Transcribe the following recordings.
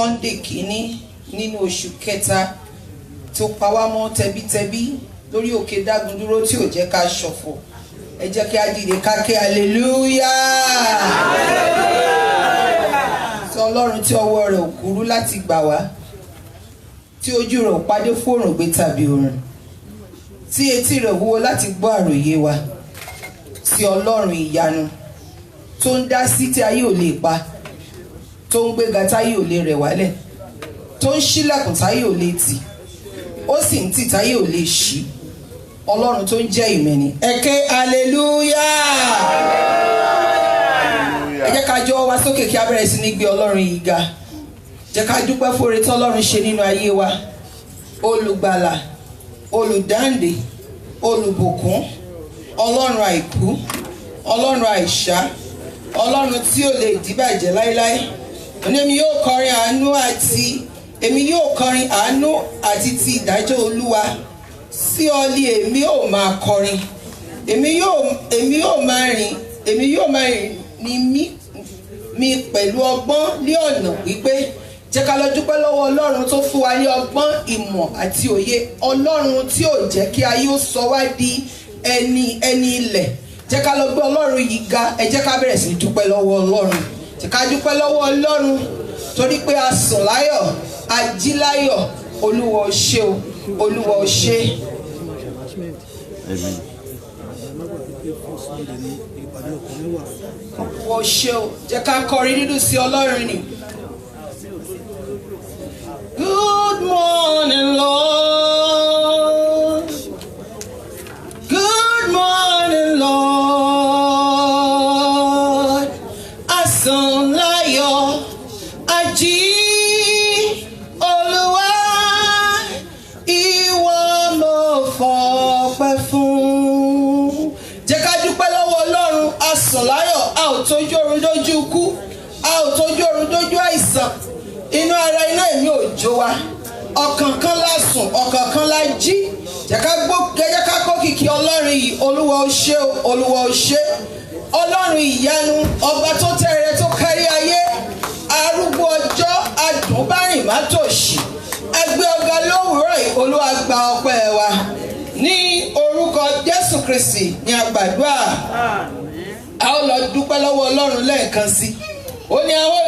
Sunday kìíní nínú oṣù kẹta tó pa wá mọ́ tẹbítẹbí lórí òkè Dágundúró tí ò jẹ́ ká ṣọ̀fọ̀. Ẹ jẹ́ kí a dìde ká ké hallelujah. Tí Ọlọ́run tí ọwọ́ rẹ̀ ò kúrú láti gbà wá, tí ojú rẹ̀ ò pàdé fóòrùn gbé tàbí òrùn, tí etí rẹ̀ wúwo láti gbọ́ àròyé wa, tí Ọlọ́run ìyanu tó ń dá sí tí ayé ò lè pa, tó ń gbéga táyé ò lè rẹ̀ wálẹ̀, tó ń ṣílẹ̀kùn táyé ò lè tì, ó sì ń tì táyé ò lè ṣí. Ọlọ́run tó ń jẹ́ ìmẹ́ni. Ẹ ké hallelujah. Ẹ jẹ́ ká jọ wá sókè kí a bẹ̀rẹ̀ sí ní gbé Ọlọ́run yìí ga. Jẹ́ ká dúpẹ́ fún oore tí Ọlọ́run ṣe nínú ayé wa. Olùgbàlà, olùdáǹdè, olùbùkún, Ọlọ́run àìkú, Ọlọ́run àìṣá, Ọlọ́run tí ò lè díbàjẹ́ láéláé. Èmi yóò kọrin àánú àti ti ìdájọ́ Olúwa. Sí ọlí èmi yóò máa kọrin, èmi yóò máa rìn ní mi pẹ̀lú ọgbọ́n ní ọ̀nà wípé jẹ́ ká lọ dúpẹ́ lọ́wọ́ Ọlọ́run tó fún wa ní ọgbọ́n, ìmọ̀ àti òye. Ọlọ́run tí ò jẹ́ kí ayé ó sọ wá di ẹni ilẹ̀. Jẹ́ ká lọ gbé Ọlọ́run yìí ga. Ẹ jẹ́ ká bẹ̀rẹ̀ sí dúpẹ́ lọ́wọ́ Ọlọ́run. Jẹ́ ká dúpẹ́ lọ́wọ́ Ọlọ́run torí pé a sùn láyọ̀, a jí láyọ̀. Olúwa ó ṣé o, Olúwa ó ṣé. Olúwa ó ṣé o. Jẹ́ ká kọrin dídùn sí Ọlọ́run ni. Good morning, Lord. Good morning, Lord. A sùn láyọ̀, a jí. Olúwa, ìwọ mo fọpẹ́ fún. Jẹ́ ká dúpẹ́ lọ́wọ́ Ọlọ́run. A sùn láyọ̀, a ò tójú oorun dójú ikú, a ò tójú oorun dójú àìsàn. Inú ara iná èmi ò jó wa. Ọkàn kan la sùn, ọkàn kan la jí. Jẹ́ ká kó kìkì Ọlọ́run yìí. Olúwa ó ṣé o, Olúwa ó ṣé. Ọlọ́run ìyanu, ọba tó tẹrẹ tó kárí ayé, arúgbó ọjọ́, adùnbárìn má tòṣì. Ẹgbẹ́ ọ̀gá lówùúrọ̀ yìí. Olúwa gba ọpẹ́ wa. Ní orúkọ Jésù Kristi ni a gbàdúrà. A ó lọ dúpẹ́ lọ́wọ́ Ọlọ́run lẹ́ẹ̀kan sí. Ó ní àwọn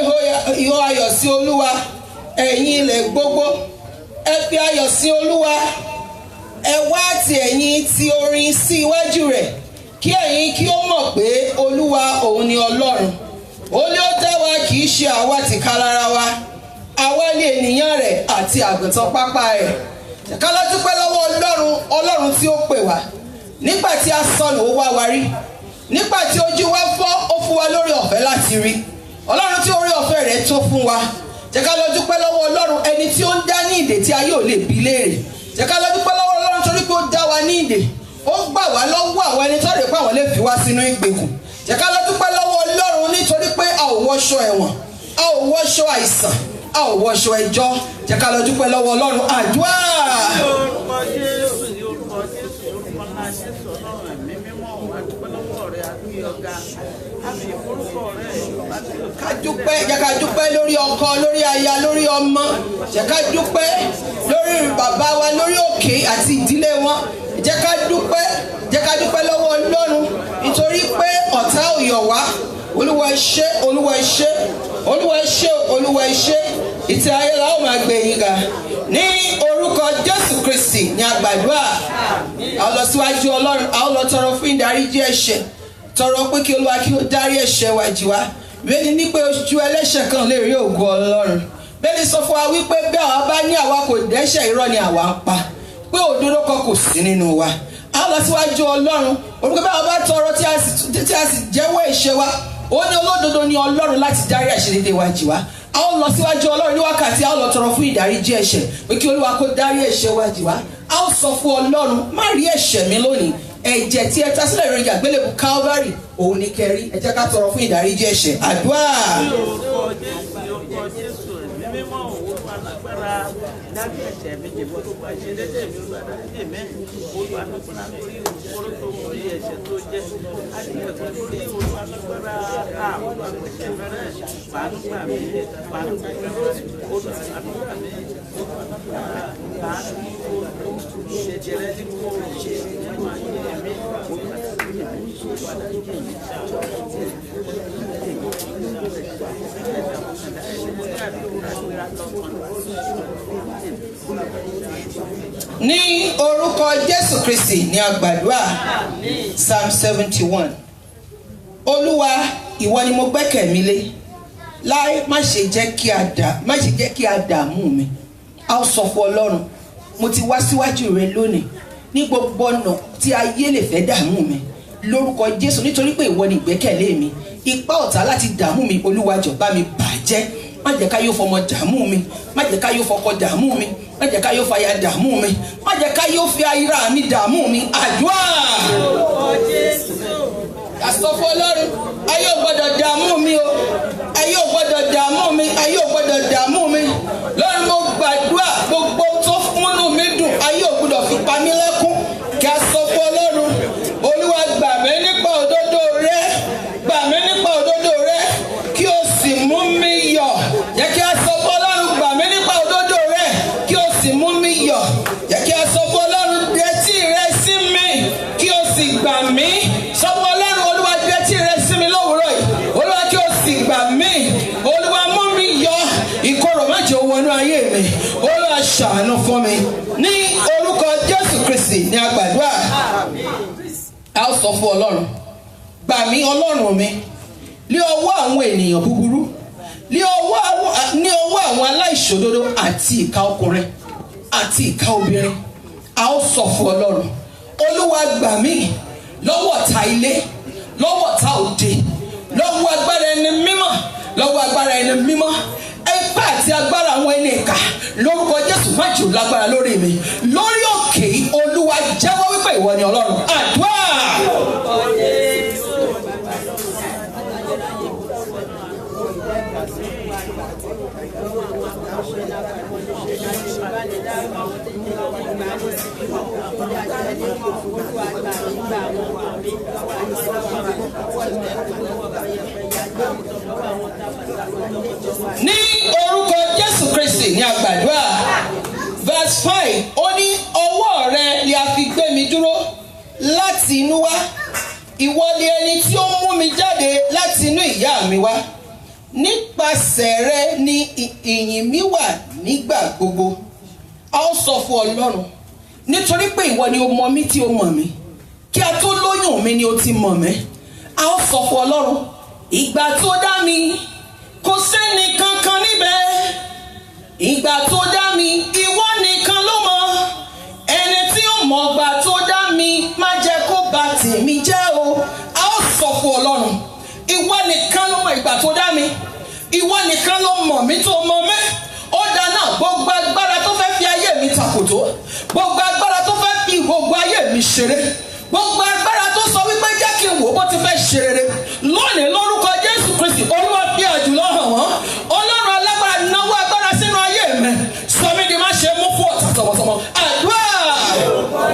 ìhó ayọ̀ sí Olúwa, ẹ̀yin ilẹ̀ gbogbo. Ẹ fi ayọ̀ sí Olúwa. Ẹ wá ti ẹ̀yin ti orin sí iwájú rẹ̀, kí ẹ̀yin kí ó mọ̀ pé Olúwa òun ni Ọlọ́run. Ó ní ó dá wa, kì í ṣe àwa tìkálára wa. Àwa ni ènìyàn rẹ̀ àti àgùntàn pápá rẹ̀. Ká lọ dúpẹ́ lọ́wọ́ Ọlọ́run tí ó pè wá. Nígbà tí a sọnù ó wá wa rí. Nígbà tí ojú wa fọ́ ó fún wa lórí ọ̀fẹ́ láti rí. Ọlọ́run tí orí ọ̀fẹ́ rẹ̀ tó fún wa. Jẹ́ ká lọ dúpẹ́ lọ́wọ́ Ọlọ́run, ẹni tí ó ń dá ní ìdè tí ayé ò lè bi léèrè. Jẹ́ ká lọ dúpẹ́ lọ́wọ́ Ọlọ́run torí pé ó dá wa ní ìdè. Ó gbà wá lọ́wọ́ àwọn ẹni tó rè pé àwọn lè fi wá sínú ìgbèkùn. Jẹ́ ká lọ dúpẹ́ lọ́wọ́ Ọlọ́run nítorí pé a ò wọṣọ ẹ̀wọ̀n, a ò wọṣọ àìsàn, a ò wọṣọ ẹjọ́. Jẹ́ ká lọ dúpẹ́ lọ́wọ́ Ọlọ́run. Àdúrà. Jẹ́ ká dúpẹ́ lórí ọkọ, lórí aya, lórí ọmọ. Jẹ́ ká dúpẹ́ lórí bàbá wa, lórí òkè àti ìdílé wọn. Jẹ́ ká dúpẹ́ lọ́wọ́ Ọlọ́run nítorí pé ọ̀tá ò yọ̀ wá. Olúwa ẹ ṣé, Olúwa ẹ ṣé, Olúwa ẹ ṣé, Olúwa ẹ ṣé. Ìtẹ́ ayé la ó máa gbé yín ga. Ní orúkọ Jésù Kristi ni a gbàdúrà. A lọ síwájú Ọlọ́run, a ó lọ tọrọ fún ìdáríjì ẹ̀ṣẹ̀. Tọrọ pé kí Olúwa kí ó dárí ẹ̀ṣẹ̀ wa jì wá. Bẹ́ẹ̀ni ní pé ojú ẹlẹ́ṣẹ̀ kan lè rí ògo Ọlọ́run. Bẹ́ẹ̀ni sọ fún wa wípé bí àwa bá ní àwa kò dẹ́ṣẹ̀, irọ́ ni àwa ń pa. Pé òdodo kan kò sí nínú wa. A lọ síwájú Ọlọ́run. Orúkọ bí àwa bá tọrọ tí a sì jẹ́wọ́ ẹ̀ṣẹ̀ wa. Ó ní olódodo ni Ọlọ́run láti dárí àìṣedéédéé wa jì wá. A ó lọ síwájú Ọlọ́run ní wákàtí, a ó lọ tọrọ fún ìdáríjì ẹ̀ṣẹ̀. Pé kí Olúwa kó dárí ẹ̀ṣẹ̀ wa jì wá. A ó sọ fún Ọlọ́run, má rí ẹ̀ṣẹ̀ mi lónìí. Ẹ̀jẹ̀ tí ẹ ta sílẹ̀ lórí àgbélébùú Calvary òun ni kẹrí. Ẹ jẹ́ ká tọrọ fún ìdáríjì ẹ̀ṣẹ̀. Àdúrà. Ní orúkọ Jésù Kristi ni a gbàdúrà. Psalm 71. Olúwa, ìwọ ni mo gbẹ́kẹ̀ mi lé. Láé má ṣe jẹ́ kí a dààmú mi. A ó sọ fún Ọlọ́run, mo ti wá síwájú rẹ lónìí ní gbogbo ọ̀nà tí ayé lè fẹ́ dààmú mi. Lórúkọ Jésù, nítorí pé ìwọ ni ìgbẹ́kẹ̀lé mi. Ipá ọ̀tá láti dààmú mi, Olúwa jọ̀ọ́ bá mi bàjẹ́. Má jẹ́ ká yóò fọmọ dààmú mi, má jẹ́ ká yóò fọkọ dààmú mi, má jẹ́ ká yóò fàyà dààmú mi, má jẹ́ ká yóò fi ayíra mi dààmú mi. Àdúrà. Àsọfọ Ọlọ́run, ayé ò gbọ́dọ̀ dààmú mi o, ayé ò gbọ́dọ̀ dààmú mi, ayé ò gbọ́dọ̀ dààmú mi. Lọ́run, mo gbàdúrà gbogbo tó múnú mi dùn, ayé ò gbọ́dọ̀ fi pa mí lẹ́kún. Kí a sọ fún Ọlọ́run, Olúwa gbà mí nípa òdodo rẹ, gbà mí nípa òdodo rẹ, kí o sì mú mi yọ̀. Jẹ́ kí a sọ fún Ọlọ́run, gbà mí nípa òdodo rẹ, kí o sì mú mi yọ̀. Jẹ́ kí a sọ fún Ọlọ́run, dẹ́tí rẹ sí mi, kí o sì gbà mí. Sọ fún Ọlọ́run, Olúwa dẹ́tí rẹ sí mi lówùúrọ̀ yìí, Olúwa kí o sì gbà mí. Olúwa mú mi yọ̀, ìkorò má jẹ́ wọnú ayé mi, Olúwa ṣàánú fún mi. Ní orúkọ Jésù Kristi ni a gbàdúrà. A ó sọ fún Ọlọ́run, gbà mí Ọlọ́run mi lé ọwọ́ àwọn ènìyàn búburú, ní ọwọ́ àwọn aláìṣòdodo àti ìkà ọkùnrin àti ìkà obìnrin. A ó sọ fún Ọlọ́run, Olúwa gbà mí lọ́wọ́ ọ̀tá ilé, lọ́wọ́ ọ̀tá òde, lọ́wọ́ agbára ẹni mímọ́, lọ́wọ́ agbára ẹni mímọ́. Ipá àti agbára àwọn ẹni ìkà, lórúkọ Jésù má jù lágbára lórí mi. Lórí òkè yìí, Olúwa jẹ́wọ́ wípé ìwọ ni Ọlọ́run. Àdúrà. Ní orúkọ Jésù Kristi ni a gbàdúrà. Verse 5, ó ní ọwọ́ rẹ ni a fi gbé mi dúró láti inú wá. Ìwọ ni ẹni tí ó mú mi jáde láti inú ìyá mi wá. Nípasẹ̀ rẹ ni ìyìn mi wà nígbà gbogbo. A ó sọ fún Ọlọ́run, nítorí pé ìwọ ni o mọ̀ mí tí o mọ̀ mí. Kí a tó lóyún mi ni o ti mọ̀ mí. A ó sọ fún Ọlọ́run, ìgbà tó dá mi kò sẹ́ni kankan níbẹ̀. Ìgbà tó dá mi, ìwọ nìkan ló mọ̀. Ẹni tí ó mọ̀ ìgbà tó dá mi, má jẹ́ kó bà tèmi jẹ́ o. A ó sọ fún Ọlọ́run, ìwọ nìkan ló mọ̀ ìgbà tó dá mi, ìwọ nìkan ló mọ̀ mí tó mọ̀ mí. Ó dáná gbogbo agbára tó fẹ́ fi ayé mi takòtó, gbogbo agbára tó fẹ́ fi gbogbo ayé mi ṣeré, gbogbo agbára tó sọ wípé jẹ́ kí n wò bó ti fẹ́ ṣe rere, lónìí lórúkọ Jésù Kristi, Olúwa fi àjùlọ hàn wọ́n. Ọlọ́run alágbára náwó agbára sínú ayé mi, sọ mí di má ṣe mú fún ọ̀tá tọmọtọmọ. Àdúrà.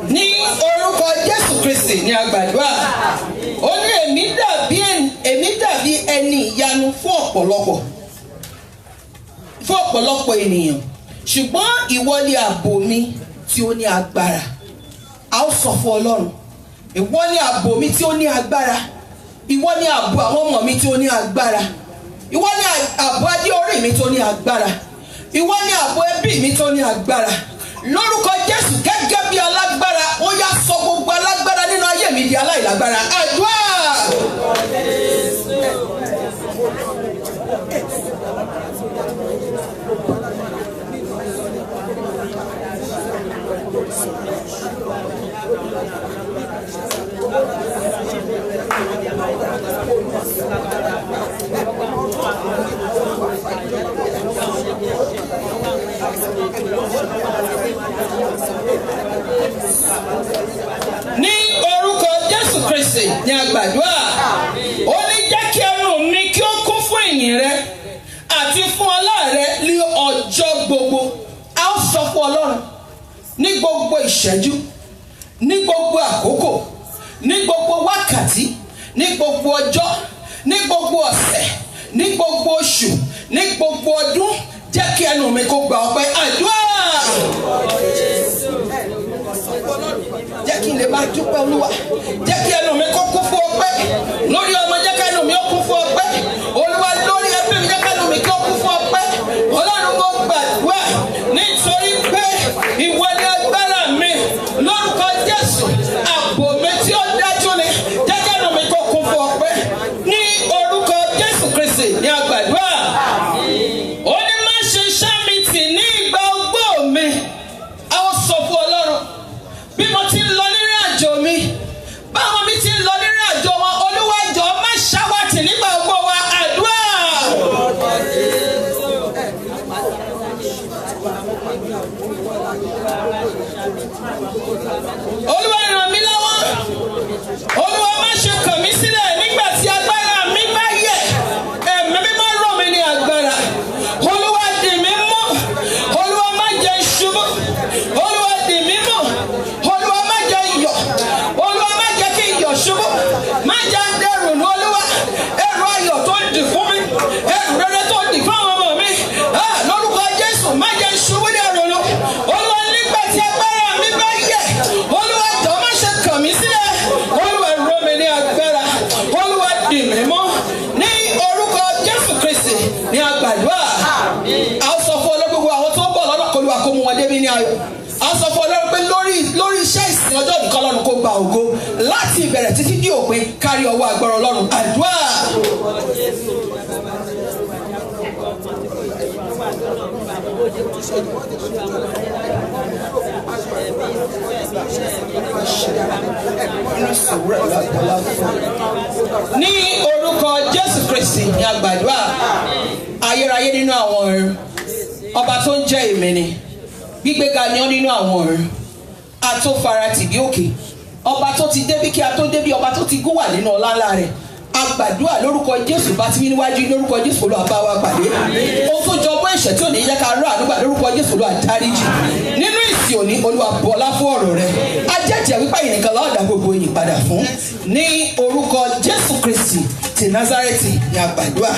Ní orúkọ Jésù Kristi ni a gbàdúrà. Ó ní èmi dàbí ẹni ìyanu fún ọ̀pọ̀lọpọ̀ ènìyàn, ṣùgbọ́n ìwọ ni ààbò mi tí ó ní agbára. A ó sọ fún Ọlọ́run, ìwọ ni ààbò mi tí ó ní agbára, ìwọ ni ààbò àwọn ọmọ mi tí ó ní agbára, ìwọ ni ààbò adé orí mi tó ní agbára, ìwọ ni ààbò ẹbí mi tó ní agbára. Lórúkọ Jésù, gẹ́gẹ́ bí alágbára, ó yá sọ gbogbo alágbára nínú ayé mi di aláìlágbára. Àdúrà. Ní orúkọ Jésù Kristi ni a gbàdúrà. Ó ní jẹ́ kí ẹnu mi kí ó kún fún ìyìn rẹ àti fún ọlá rẹ ní ọjọ́ gbogbo. A ó sọ fún Ọlọ́run, ní gbogbo ìṣẹ́jú, ní gbogbo àkókò, ní gbogbo wákàtí, ní gbogbo ọjọ́, ní gbogbo ọ̀sẹ̀, ní gbogbo oṣù, ní gbogbo ọdún, jẹ́ kí ẹnu mi kó gba ọpẹ́. Àdúrà. Jẹ́ kí n lè máa dúpẹ́ Olúwa. Jẹ́ kí ẹnu mi kó kún fún ọpẹ́. Lórí ọmọ jẹ́ kí ẹnu mi ó kún fún ọpẹ́. Olúwa lórí ẹbí mi jẹ́ kí ẹnu mi kó kún fún ọpẹ́. Ọlọ́run mo gbàdúrà nítorí pé ìwọ ni agbára mi. Lórúkọ Jésù, ààbò mi tí ó dájú ni. Jẹ́ kí ẹnu mi kó kún fún ọpẹ́. Ní orúkọ Jésù Kristi ni a gbàdúrà. Ó ní má ṣe ṣámìtì ní ìgbà ogbó mi. A ó sọ fún Ọlọ́run bí mo ti ń lọ nínú àjò mi, báwọn mi ti ń lọ nínú àjò wọn. Olúwa jọ̀ọ́ má ṣáwàtì nígbà ogbó wa. Àdúrà. Olúwa ràn mí lọ́wọ́. Olúwa má ṣe kàn mí sílẹ̀ nígbà tí agbára mi bá yẹ̀. Ẹ̀mí mímọ́ rọ̀ mí ní agbára. Olúwa dì mí mú. Olúwa má jẹ́ ṣubú. Olúwa dì mí mú. Olúwa má jẹ́ iyọ̀. Olúwa má jẹ́ kí iyọ̀ ṣubú. Má jẹ́ ń dẹrù ní Olúwa. Ẹrù ayọ̀ tó dì fún mi. Ẹrù rere tó dì fún àwọn ọmọ mi. Lórúkọ Jésù, má jẹ́ ṣubú ní ẹrù lọ. Olúwa nígbà tí agbára mi bá yẹ̀. Olúwa jọ̀ọ́ má ṣe kàn mí sílẹ̀. Olúwa rọ̀ mí ní agbára. Olúwa dì mí mú. Ní orúkọ Jésù Kristi ni a gbàdúrà. A sọ fún Ọlọ́run gbogbo àwọn tó ń bọ̀ lọ́dọ̀ kó Olúwa kó mú wọn débi ní ayọ̀. A sọ fún Ọlọ́run pé lórí iṣẹ́ ìsìn ọjọ́ nìkan Ọlọ́run kó gba ògo láti ìbẹ̀rẹ̀ títí dé òpin. Kárí ọwọ́ agbára Ọlọ́run. Àdúrà. Ní orúkọ Jésù Kristi ni a gbàdúrà. Ayérayé nínú àwọn ọ̀run, ọba tó ń jẹ́ èmi ni, gbígbéga ni ọ́ nínú àwọn ọ̀run, atófaratì bí òkè, ọba tó ti débi kí a tó débi, ọba tó ti gún wà nínú ọlá ńlá rẹ̀. A gbàdúrà lórúkọ Jésù bá ti wí níwájú, lórúkọ Jésù Olúwa bá wa pàdé. Ohun tó jọ bọ́ ẹ̀ṣẹ̀ tí ò ní yẹ ká rọ àdúgbà, lórúkọ Jésù Olúwa dáríjì. Nínú ìsìn òní, Olúwa bọlá fún ọ̀rọ̀ rẹ̀. Ajẹ́jẹ́ wípé ìnìkan lọ́ọ̀dà gbogbo yìí padà fún. Ní orúkọ Jésù Kristi ti Násárẹ́tì ni a gbàdúrà.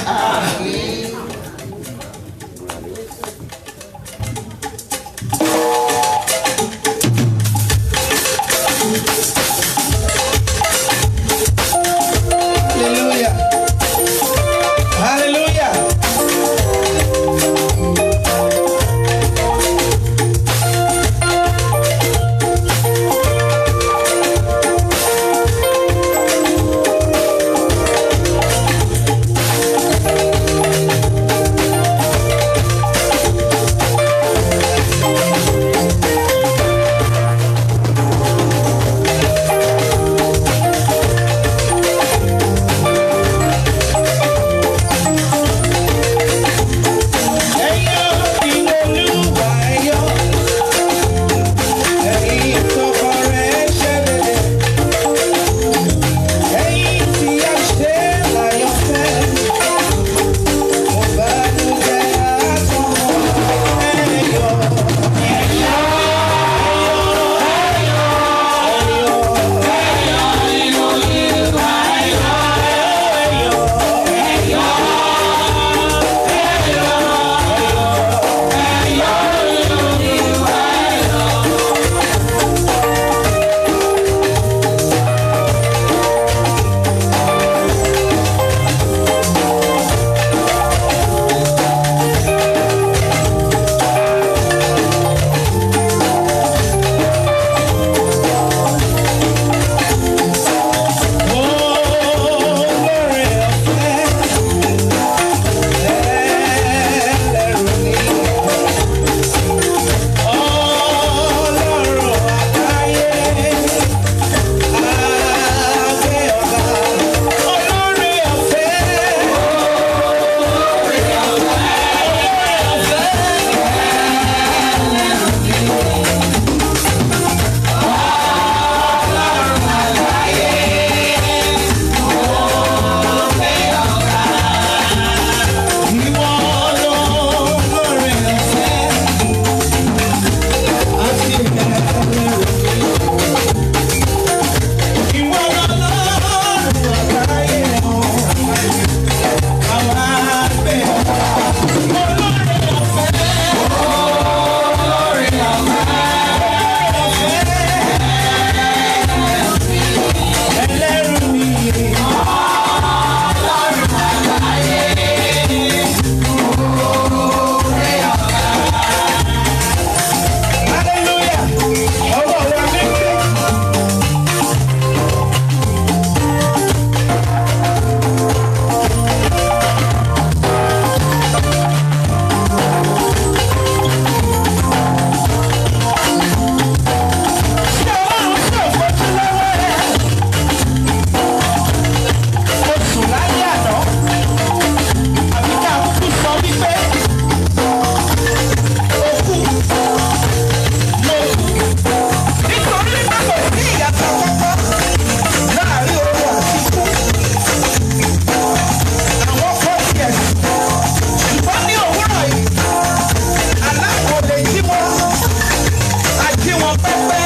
wọn pẹ́pẹ́,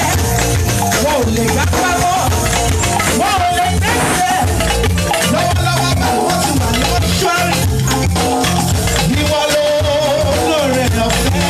wọn ò lè gbá pamọ́, wọn ò lè gbẹ́sẹ̀. Lọ́wọ́lọ́wọ́ bá wọ́n ti wà ní mọ́ṣúárì. Ìwọ ló lóore ọ̀fẹ́.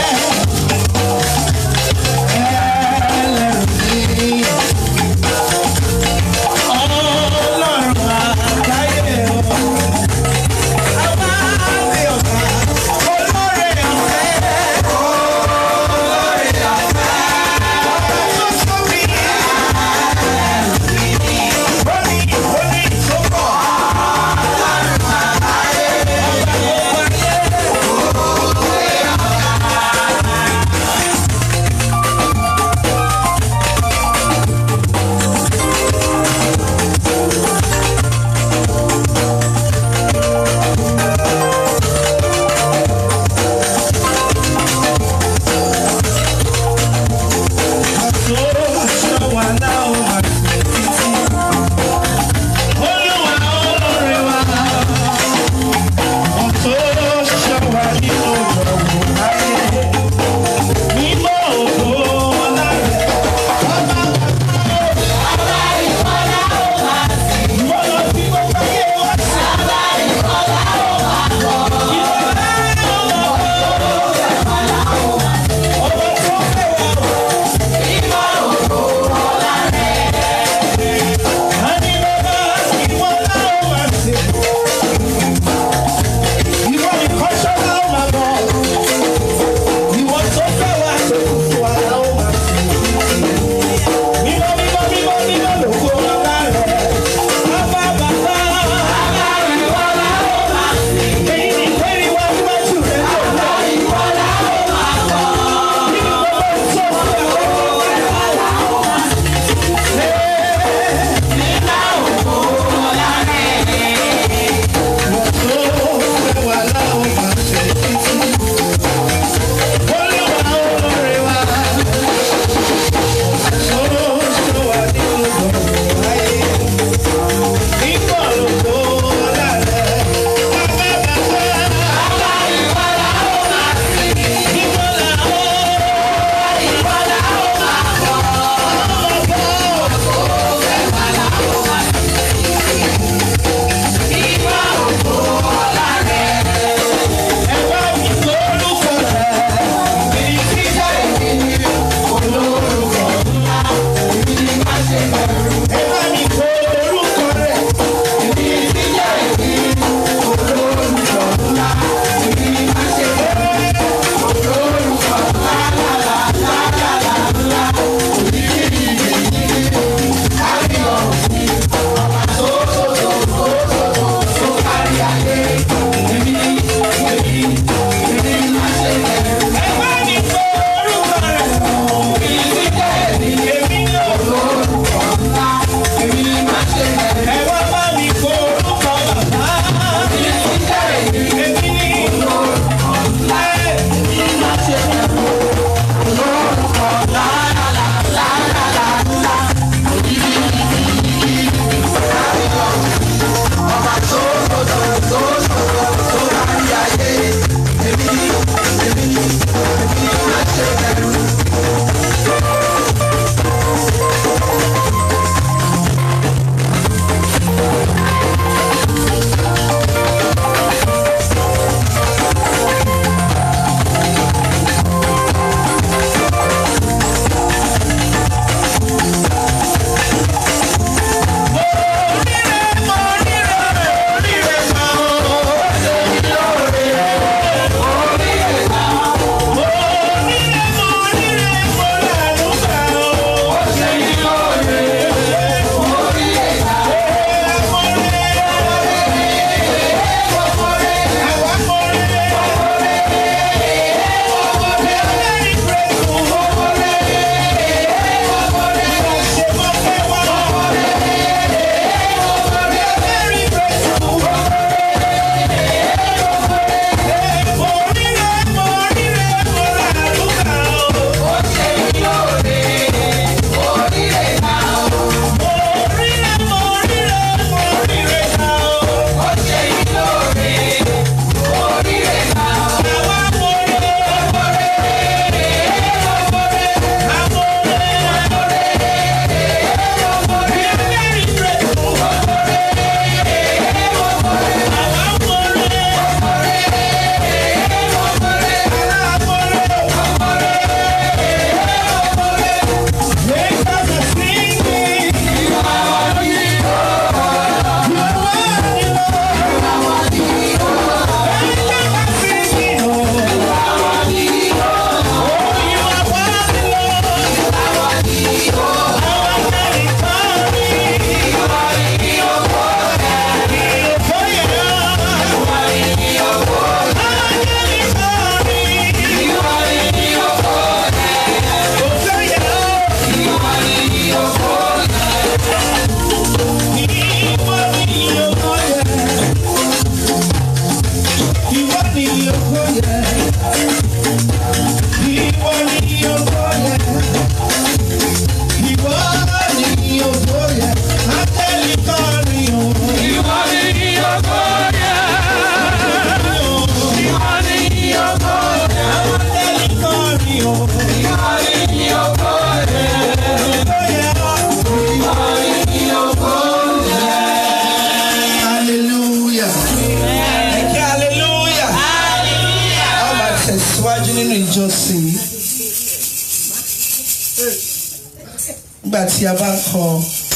nígbà tí a bá ń kọ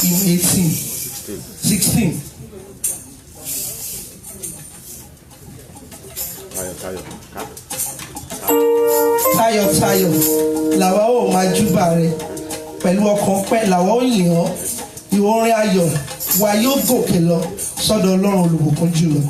hymn 18 16. Tayọ̀tayọ̀ làwa ó máa júbà rẹ, pẹ̀lú ọkàn pẹ́ làwa ó yìn ọ́, ìwọ orin ayọ̀ wa yóò gòkè lọ sọ́dọ̀ Ọlọ́run olùbùkún jùlọ.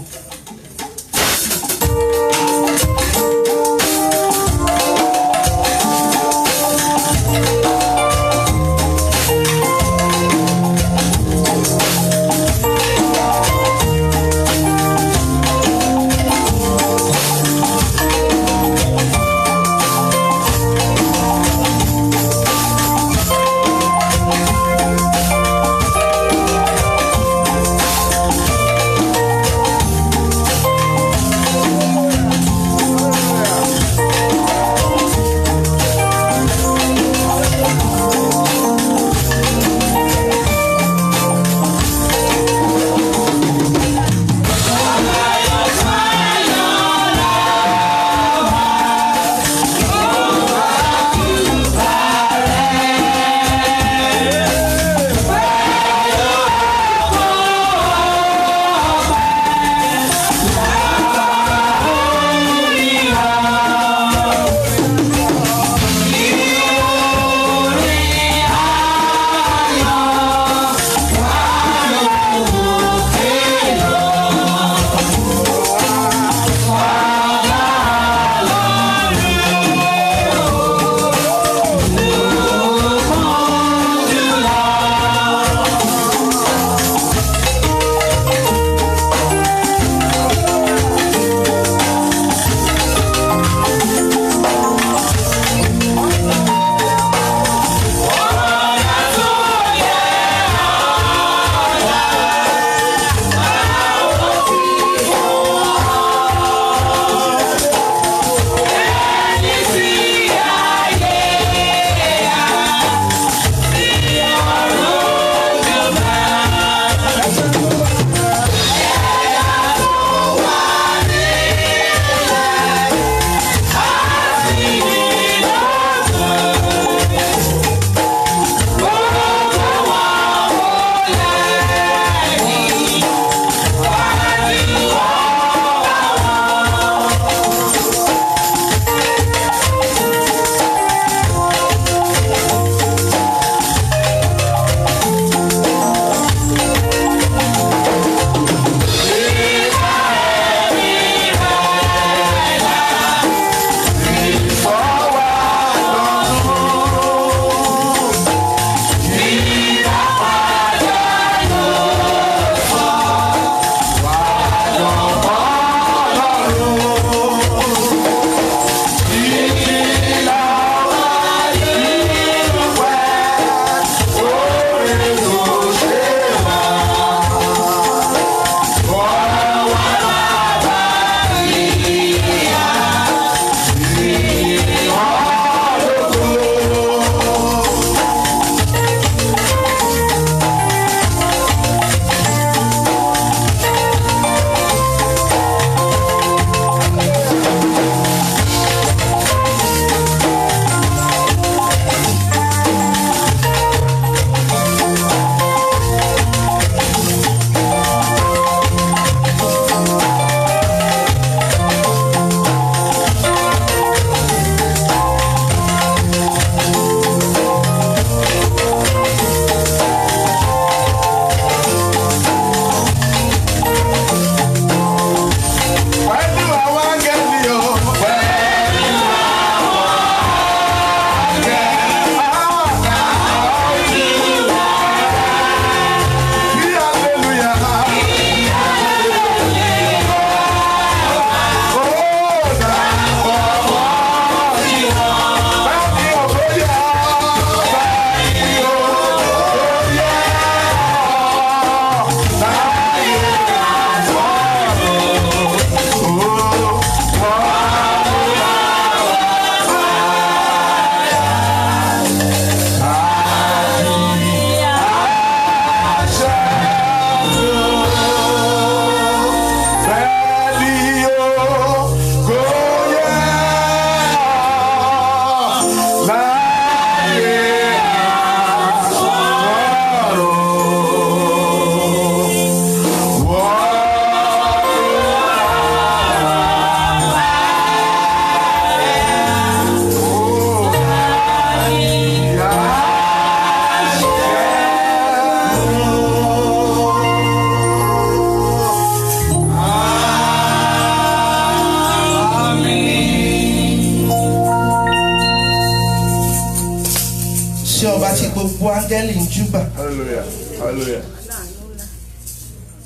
sí ọba tí gbogbo áńgẹ́lì ń júbà. Hallelujah. Hallelujah.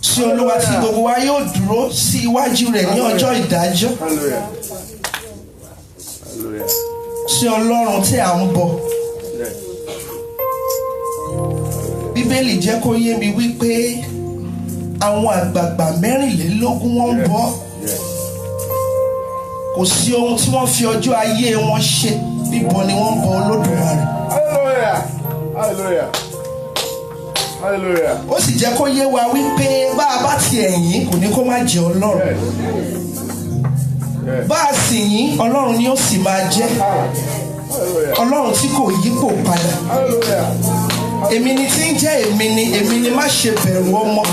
Sí Olúwa tí gbogbo wa yóò dúró sí iwájú rẹ̀ ní ọjọ́ ìdájọ́. Hallelujah. Hallelujah. Sí Ọlọ́run tí à ń bọ. Yes. Bíbélì jẹ́ kó yé mi wípé àwọn àgbààgbà 24 wọ́n ń bọ. Yes. Kò sí ohun tí wọ́n fi ọjọ́ ayé wọn ṣe, bíbọ ni wọ́n ń bọ Olódùmarè. Hallelujah. Hallelujah. Hallelujah. Ó sì jẹ́ kó yé wa wípé bá a bá ti ẹ̀yìn kò ní kó má jẹ́ Ọlọ́run. Yes. Yes. Bá a sì yìn Ọlọ́run ni ó sì máa jẹ́. Hallelujah. Ọlọ́run tí kò yípo padà. Hallelujah. Èmi ni tí ń jẹ́ èmi ni má ṣe bẹ̀rù ọmọ.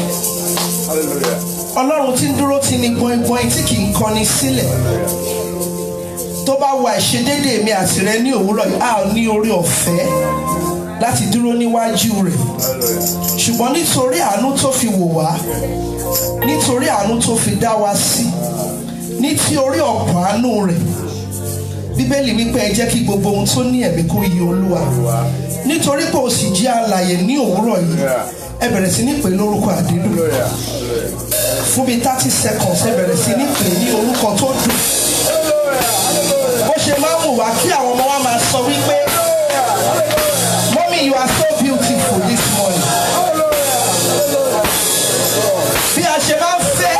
Hallelujah. Ọlọ́run tí ń dúró ti ní gbọ̀ngbọ̀n tí kì í kọni sílẹ̀. Tó bá wà ìṣedéédé mi àti rẹ ní òwúrọ̀ yìí, a ò ní orí ọ̀fẹ́ láti dúró níwájú rẹ̀. Ṣùgbọ́n nítorí àánú tó fi wò wá, nítorí àánú tó fi dá wa sí, nítorí ọ̀pọ̀ àánú rẹ̀, Bíbélì wípé ẹ jẹ́ kí gbogbo ohun tó ní ẹ̀mí kó yìn Olúwa. Nítorí pé o sì jẹ́ alààyè ní òwúrọ̀ yìí, ẹ bẹ̀rẹ̀ sí ní pè lórúkọ àdídùn. Fún bíi 30 seconds ẹ bẹ̀rẹ̀ sí ní pè ní orúkọ tó dùn. Bó ṣe máa ń wù wá kí àwọn ọmọ wa máa sọ wípé Mommy, you are so beautiful this morning. Bí a ṣe máa ń fẹ́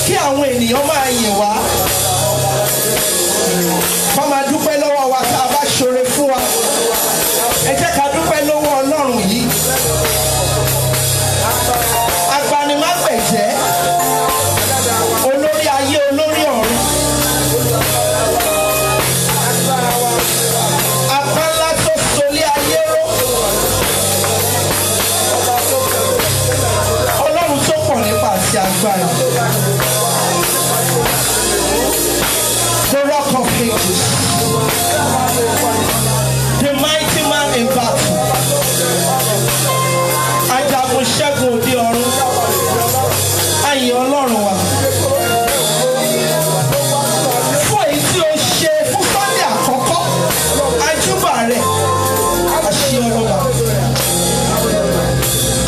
kí àwọn ènìyàn máa yìn wá, ká máa dúpẹ́ lọ́wọ́ wa tá a bá ṣoore fún wa. Ẹ jẹ́ ká dúpẹ́ lọ́wọ́ Ọlọ́run yìí. Agbanimágbẹ̀jẹ́, olórí ayé, olórí ọ̀run. Apá ńlá tó solé ayé ró. Ọlọ́run tó pọ̀ nípa àti agbára. The Rock of Ages. The mighty man in battle. Ajagun ṣẹ́gun òde ọ̀run. Ayìn Ọlọ́run wa. Fún èyí tí o ṣe fún Sunday àkọ́kọ́, ajúbà rẹ̀, àṣẹ ọlọ́ba.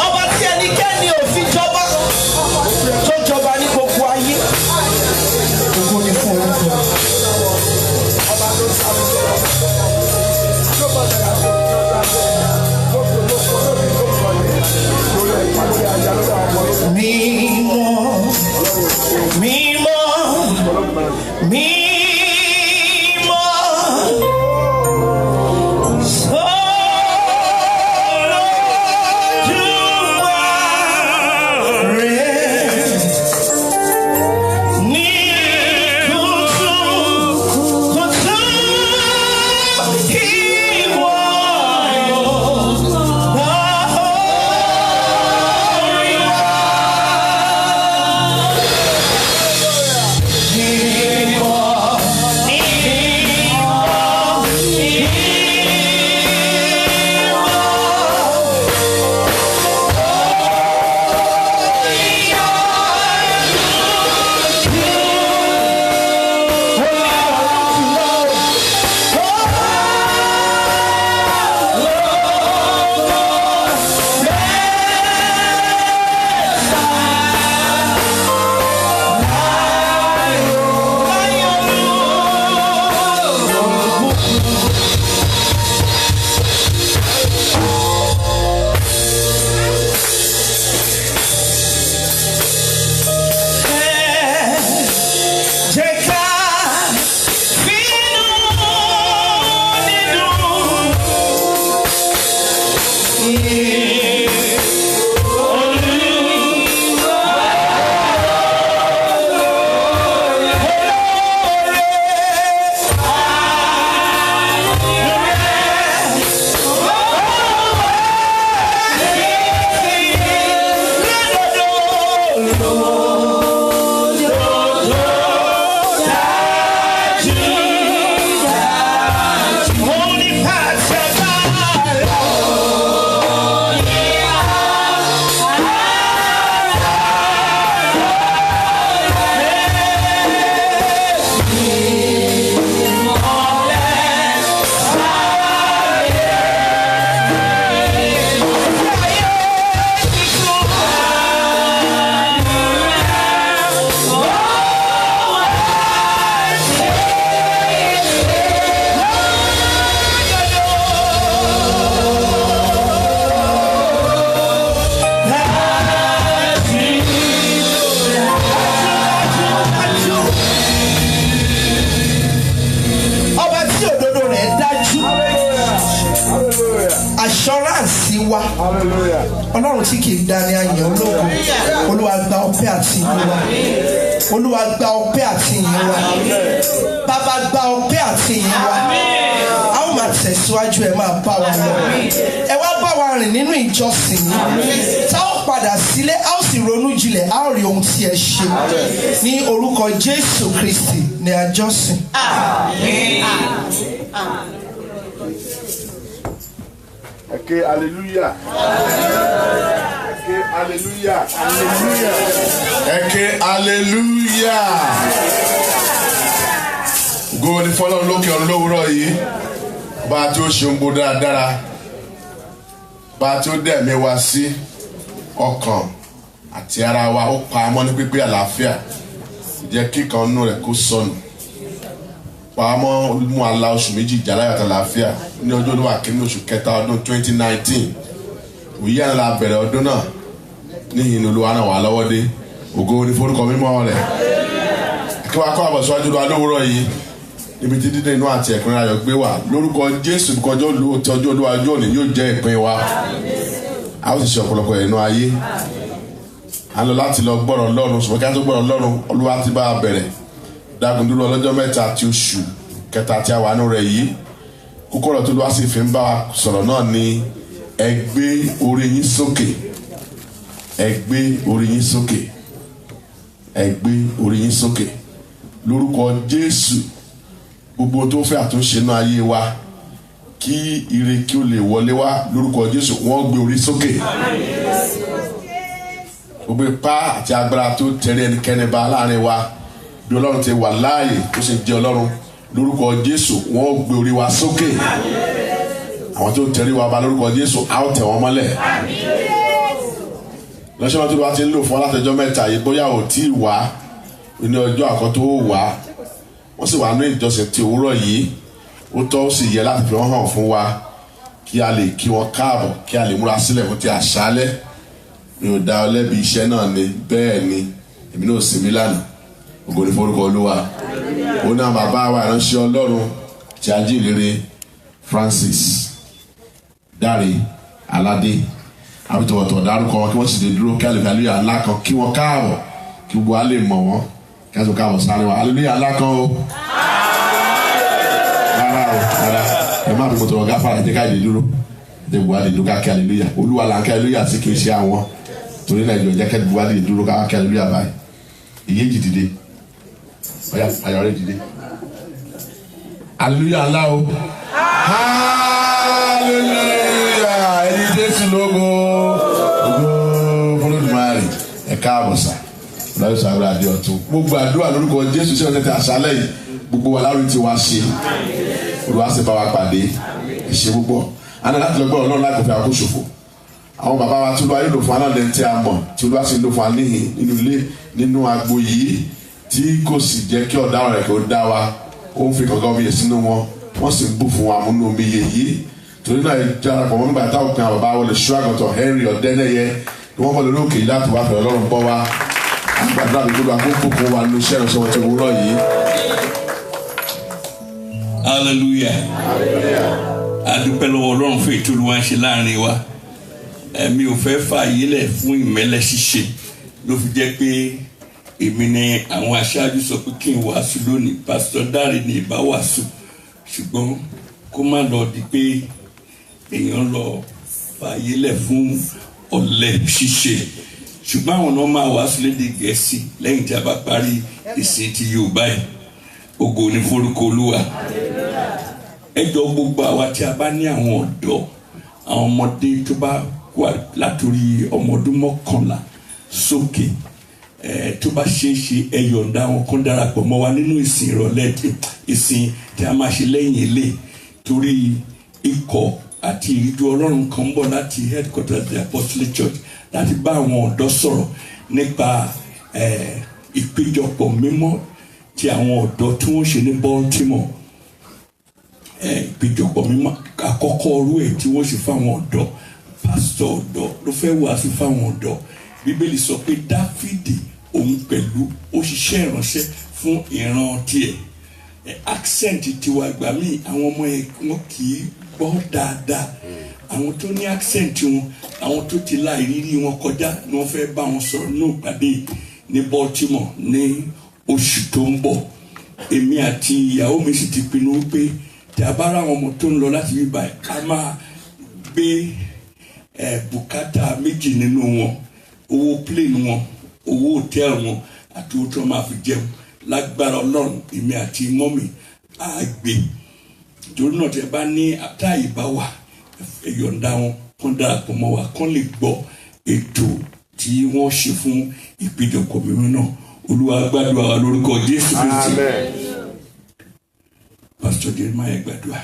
Ọba tí ẹnikẹ́ni ò fi jọba, tó jọba ní gbogbo ayé. Gbogbo ni fún orúkọ. Mímọ́, mímọ́, mímọ́. assurance wa Hallelujah. Ọlọ́run tí kì í dání àyàn ológun Olúwa gba ọpẹ́ àti ìyìn wa Olúwa gba ọpẹ́ àti ìyìn wa Bàbá gba ọpẹ́ àti ìyìn wa a ó máa tẹ̀síwájú ẹ máa bá wa lọ ẹ wá bá wa rìn nínú ìjọsìn yìí tá ó padà sílé a ó sì ronú jinlẹ̀ a ó rí ohun tí ẹ ṣe ní orúkọ Jésù Kristi ní àjọsìn. Okay, hallelujah. Okay, hallelujah. Hallelujah. Okay, hallelujah. Go ni fọlọ́run lókè ọ̀run lówùúrọ̀ yìí. Bá a tí ó ṣe ń gbó dáradára. Bá a tí ó dẹ̀mí wa sí ọkàn àti ara wa ó pa amọ́ ní pípé àlàáfíà. Jẹ́ kíkan nínú rẹ̀ kó sọnù. Pàmò mú àlà oṣù méjì jà láyọ̀ àtàlàáfíà ní ọjọ́ olówó àkínní oṣù kẹta ọdún 2019 òyìí àná bẹ̀rẹ̀ ọdún náà níyìn ní Olúwa náà wà lọ́wọ́ dé ògo ní forúkọ mímọ́ rẹ̀ kí wàá kọ́ àbọ̀síwájú lọ alówóró yìí níbi tí dídé inú àti ẹ̀kúnrẹ́ ayọ̀ gbé wà lórúkọ Jésù kọjọ́ tí ọjọ́ Olúwa ọjọ́ òní yóò jẹ́ ìpín wa a ó sì ṣe ọ̀pọ̀lọpọ̀ ẹ̀nu ayé a lọ láti lọ gbọ́rọ̀ Ọlọ́run ṣùgbọ́n kí a tó gbọ́rọ̀ Ọlọ́run Olúwa ti bá a bẹ̀rẹ̀ dágun dúró ọlọ́jọ́ mẹ́ta àti oṣù kẹta tí a wà nínú rẹ̀ yìí kókó ọ̀rọ̀ tó lọ́wọ́ sí fi ń bá wa sọ̀rọ̀ náà ni ẹ gbé orí yín sókè ẹ gbé orí yín sókè ẹ gbé orí yín sókè lórúkọ Jésù gbogbo tó fẹ́ àtúnṣe náà ayé wa kí ire kí ó lè wọlé wá lórúkọ Jésù wọ́n gbé orí sókè gbogbo ipá àti agbára tó tẹ̀lé ẹnikẹ́ni bá láàrin wa bí Ọlọ́run ti wà láàyè tó sì jẹ́ Ọlọ́run lórúkọ Jésù wọ́n gbé orí wa sókè àwọn tó tẹ̀lé wa bá lórúkọ Jésù a ó tẹ̀ wọ́n mọ́lẹ̀ lọ́sọ̀rọ̀ tó bá ti ń lò fún alátẹjọ́ mẹ́ta yìí bóyá ò tí ì wá ní ọjọ́ àkọ́tó wá wọ́n sì wà ní ìjọsìn ti òwúrọ̀ yìí ó tọ́ ó sì yẹ láti fi wọ́n hàn fún wa kí a lè kí wọn káàbọ̀ kí a lè múra sílẹ̀ fún ti àṣálẹ́ mi ò dá ọ lẹ́bi iṣẹ́ náà ni bẹ́ẹ̀ ni èmi náà sinmi lánàá ògo ni forúkọ Olúwa ó náà bàbá wa ìránṣẹ́ Ọlọ́run tí ajíhìnrere Francis Dáre Aládé àbítọ̀wọ̀tọ̀ dárúkọ wọn kí wọ́n sì lè dúró kí àlèfẹ́ àlùyà ńlá kan kí wọ́n káàbọ̀ kí gbogbo wa lè mọ̀ wọ́n kí wọ́n tó káàbọ̀ sáré wa àlùyà ńlá kan o rárá ẹ má fi mọ̀tò ọ̀gá fara ẹ̀ jẹ́ ká lè dúró ẹ̀ gbogbo wa lè dúró ká kí àlèlúyà Olúwa là ń kí àlèlúyà sí kì í ṣe àwọn torí náà ìjọ jẹ́ kẹ́ gbogbo wa lè dúró ká kí àlèlúyà báyìí ìyéjì dìde ayọ̀rẹ́ dìde hallelujah ńlá o hallelujah ẹni Jésù lógo ògo fọlọ́dúnmáàrì ẹ̀ka àbọ̀sà lọ́yọ̀ sàgbà àdé ọ̀tún gbogbo àdúrà lórúkọ Jésù sí ọ̀sẹ̀ tí àṣálẹ̀ yìí gbogbo wa láwùjọ tí wàá ṣe Olúwa ṣe bá wa pàdé ẹ̀ṣẹ̀ púpọ̀ àná láti lọ gbọ́ Ọlọ́run láti fi àkóso ṣòfò àwọn bàbá wa tó lọ ayé lò fún aná lẹ́yìn tí a mọ̀ tí Olúwa sì lò fún aníhìn nínú ilé nínú agbo yìí tí kò sì jẹ́ kí ọ̀daràn rẹ̀ kò dá wa ó ń fi kankan omi yẹ sínú wọn wọ́n sì ń bù fún wa múnú omi yẹ yìí torí náà darapọ̀ mọ́ nígbà táwọn kan bàbá wọlé ṣúwàgọ̀tọ̀ Henry Ọ̀dẹ́nẹ́yẹ ni wọ́n bọ̀ lórí òkè yìí láti wá fẹ̀rẹ̀ Ọlọ́run bọ́ wa àgbàdo àbíkúrò àkókò kan wà nínú iṣẹ́ ìránṣẹ́ wọn ti wúrọ̀ yìí. Hallelujah. Adúpẹ́ lọ́wọ́ Ọlọ́run fún ètò Olúwa ń ṣe láàrin wa mi ò fẹ́ fààyè lẹ̀ fún ìmẹ́lẹ́ ṣíṣe ló fi jẹ́ pé èmi ni àwọn aṣáájú sọ pé kí n wàásù lónìí pásítọ̀ Dáre ní ìbá wàásù ṣùgbọ́n kó má lọ di pé èèyàn lọ fààyè lẹ̀ fún ọ̀lẹ ṣíṣe ṣùgbọ́n àwọn náà máa wàásù lédè Gẹ̀ẹ́sì lẹ́yìn tí a bá parí ìsìn ti Yorùbá yìí ògo ni forúkọ Olúwa ẹ jọ̀ọ́ gbogbo àwa tí a bá ní àwọn ọ̀dọ́ àwọn ọmọdé tó bá wà látòrí ọmọ ọdún 11 sókè tó bá ṣe é ṣe ẹ yọ̀ǹda wọn kó darapọ̀ mọ́ wa nínú ìsìn ìrọ̀lẹ́ ìsìn tí a máa ṣe lẹ́yìn ilé torí ikọ̀ àti ìrìnjú Ọlọ́run kan ń bọ̀ láti headquarters the Apostolic Church láti bá àwọn ọ̀dọ́ sọ̀rọ̀ nípa ìpéjọpọ̀ mímọ́ tí àwọn ọ̀dọ́ tí wọ́n ṣe ní Baltimore ìpéjọpọ̀ mímọ́ àkọ́kọ́ ọrú ẹ̀ tí wọ́n ṣe fáwọn ọ̀dọ́ pásítọ̀ ọ̀dọ́ ló fẹ́ wàásù fáwọn ọ̀dọ́ Bíbélì sọ pé Dáfídì òun pẹ̀lú ó ṣiṣẹ́ ìránṣẹ́ fún ìran tiẹ̀ accent tiwa ìgbà míì àwọn ọmọ ẹ̀ wọn kì í gbọ́ dáadáa àwọn tó ní accent wọn àwọn tó ti la ìrírí wọn kọjá ni wọ́n fẹ́ bá wọn sọ̀rọ̀ ní ìpàdé ní Baltimore ní oṣù tó ń bọ̀ èmi àti ìyàwó mi sì ti pinnu pé tí a bá ra àwọn ọmọ tó ń lọ láti bí báyìí a máa gbé bùkátà méjì nínú wọn owó plane wọn owó hòtẹ́ẹ̀lì wọn àti owó tó máa fi jẹun lágbára Ọlọ́run èmi àti mọ́mì á gbé torí náà tí ẹ bá ní àtàyè bá wà ẹ̀yọ̀ǹda wọn kán darapọ̀ mọ́ wa kán lè gbọ́ ètò tí wọ́n ṣe fún ìpéjọpọ̀ mìíràn náà Olúwa gbàdúrà wa lórúkọ Jésù Kristi. Pastor Jeremiah gbàdúrà.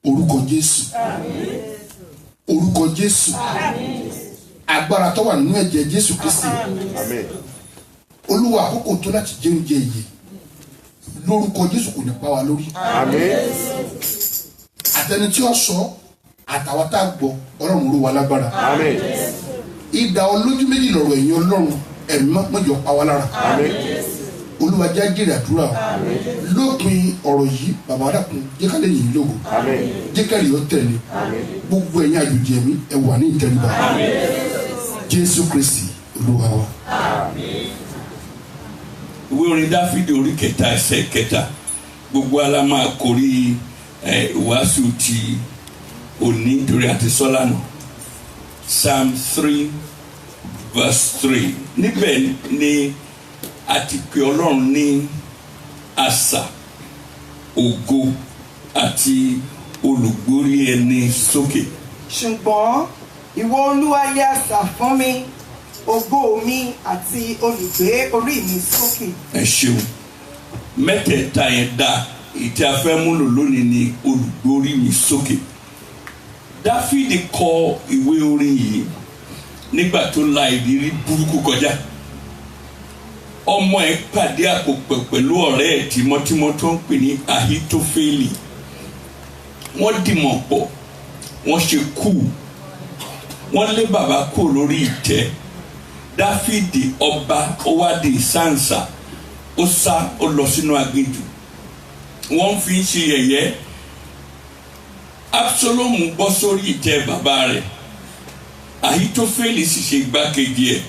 Orúkọ Jésù. Orúkọ Jésù. Agbára tó wà nínú ẹ̀jẹ̀ Jésù Kristi. Olúwa àkókò tó láti jẹ oúnjẹ yìí lórúkọ Jésù kò ní pa wá lórí. Àtẹni tí ó sọ àtàwọn tá a gbọ́ Ọlọ́run ró wa lágbára. Idà olójú méjì lọ̀rọ̀ ẹ̀yin Ọlọ́run ẹ̀mí mọ́jọ pa wá lára. Olúwa jẹ́ jèrè àdúrà lópin ọ̀rọ̀ yìí bàbá dàkún jẹ́ ká lè yìn lógo jẹ́ ká lè yọ tẹ̀lé gbogbo ẹ̀yin àjòjì ẹ̀mí ẹ wà ní ìtẹríba Jésù Kristi Olúwa wa. Ìwé orin Dáfídì orí 3 ẹsẹ̀ 3 gbogbo ala máa kórí ìwàásù ti òní torí àti sọ́lá náà Psalm 3 verse 3 níbẹ̀ ni àti pé Ọlọ́run ní asà ògo àti olùgbórí ẹni sókè. Ṣùgbọ́n ìwọ Olúwa yẹ asà fún mi ògo mi àti olùgbé orí mi sókè. Ẹ ṣeun mẹ́tẹ̀ẹ̀ta yẹn dá ìtí a fẹ́ múlò lónìí ní olùgbórí mi sókè. Dáfídì kọ ìwé orin yìí nígbà tó la ìrírí burúkú kọjá ọmọ ẹ̀ pàdé àpòpọ̀ pẹ̀lú ọ̀rẹ́ ẹ̀ tímọ́tímọ́ tó ń pè ní Ahítófélì wọ́n dìmọ̀ pọ̀ wọ́n ṣe kú wọ́n lé bàbá kú lórí ìtẹ́ Dáfídì ọba ó wá di Sánsà ó sá ó lọ sínú aginjù wọ́n fi ń ṣe yẹ̀yẹ́ Absalomu bọ́ sórí ìtẹ́ bàbá rẹ̀ Ahítófélì sì ṣe igbákejì ẹ̀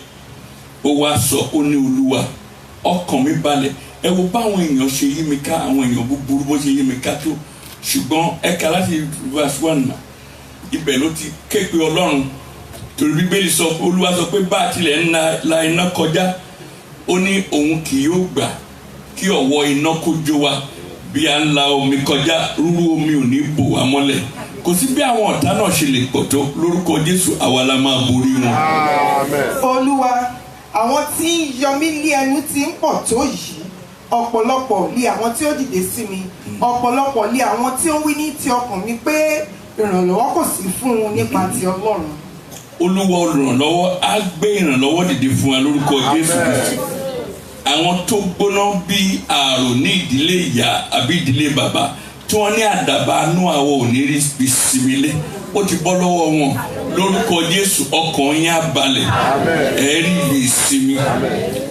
ó wá sọ ó ní Olúwa ọkàn mi balẹ̀ ẹ wo báwọn èèyàn ṣe yí mi ká àwọn èèyàn búburú bó ṣe yí mi ká tó ṣùgbọ́n ẹ̀ka láti verse 1 náà ibẹ̀ ló ti ké pe Ọlọ́run torí Bíbélì sọ Olúwa sọ pé bá a tilẹ̀ ń la iná kọjá ó ní òun kì yóò gbà kí ọ̀wọ́ iná kó jó wa bí a ń la omi kọjá rúrú omi ò ní bò wá mọ́lẹ̀ kò sí bí àwọn ọ̀tá náà ṣe lè pọ̀ tó lórúkọ Jésù àwa la máa borí wọn. Olúwa àwọn tí ń yọ mí lé ẹnu ti ń pọ̀ tó yìí ọ̀pọ̀lọpọ̀ lé àwọn tí ó dìde sí mi ọ̀pọ̀lọpọ̀ lé àwọn tí ó wí ní ti ọkàn mi pé ìrànlọ́wọ́ kò sí fún un nípa ti Ọlọ́run. Olúwa olùrànlọ́wọ́ á gbé ìrànlọ́wọ́ dìde fún wa lórúkọ Jésù Kristi àwọn tó gbóná bí ààrò ní ìdílé ìyá àbí ìdílé bàbá tí wọ́n ní àdàbà nú àwọn òní rí bisimilé ó ti bọ́ lọ́wọ́ wọn lórúkọ Jésù ọkàn yín á balẹ̀ ẹ̀rí ìsinmi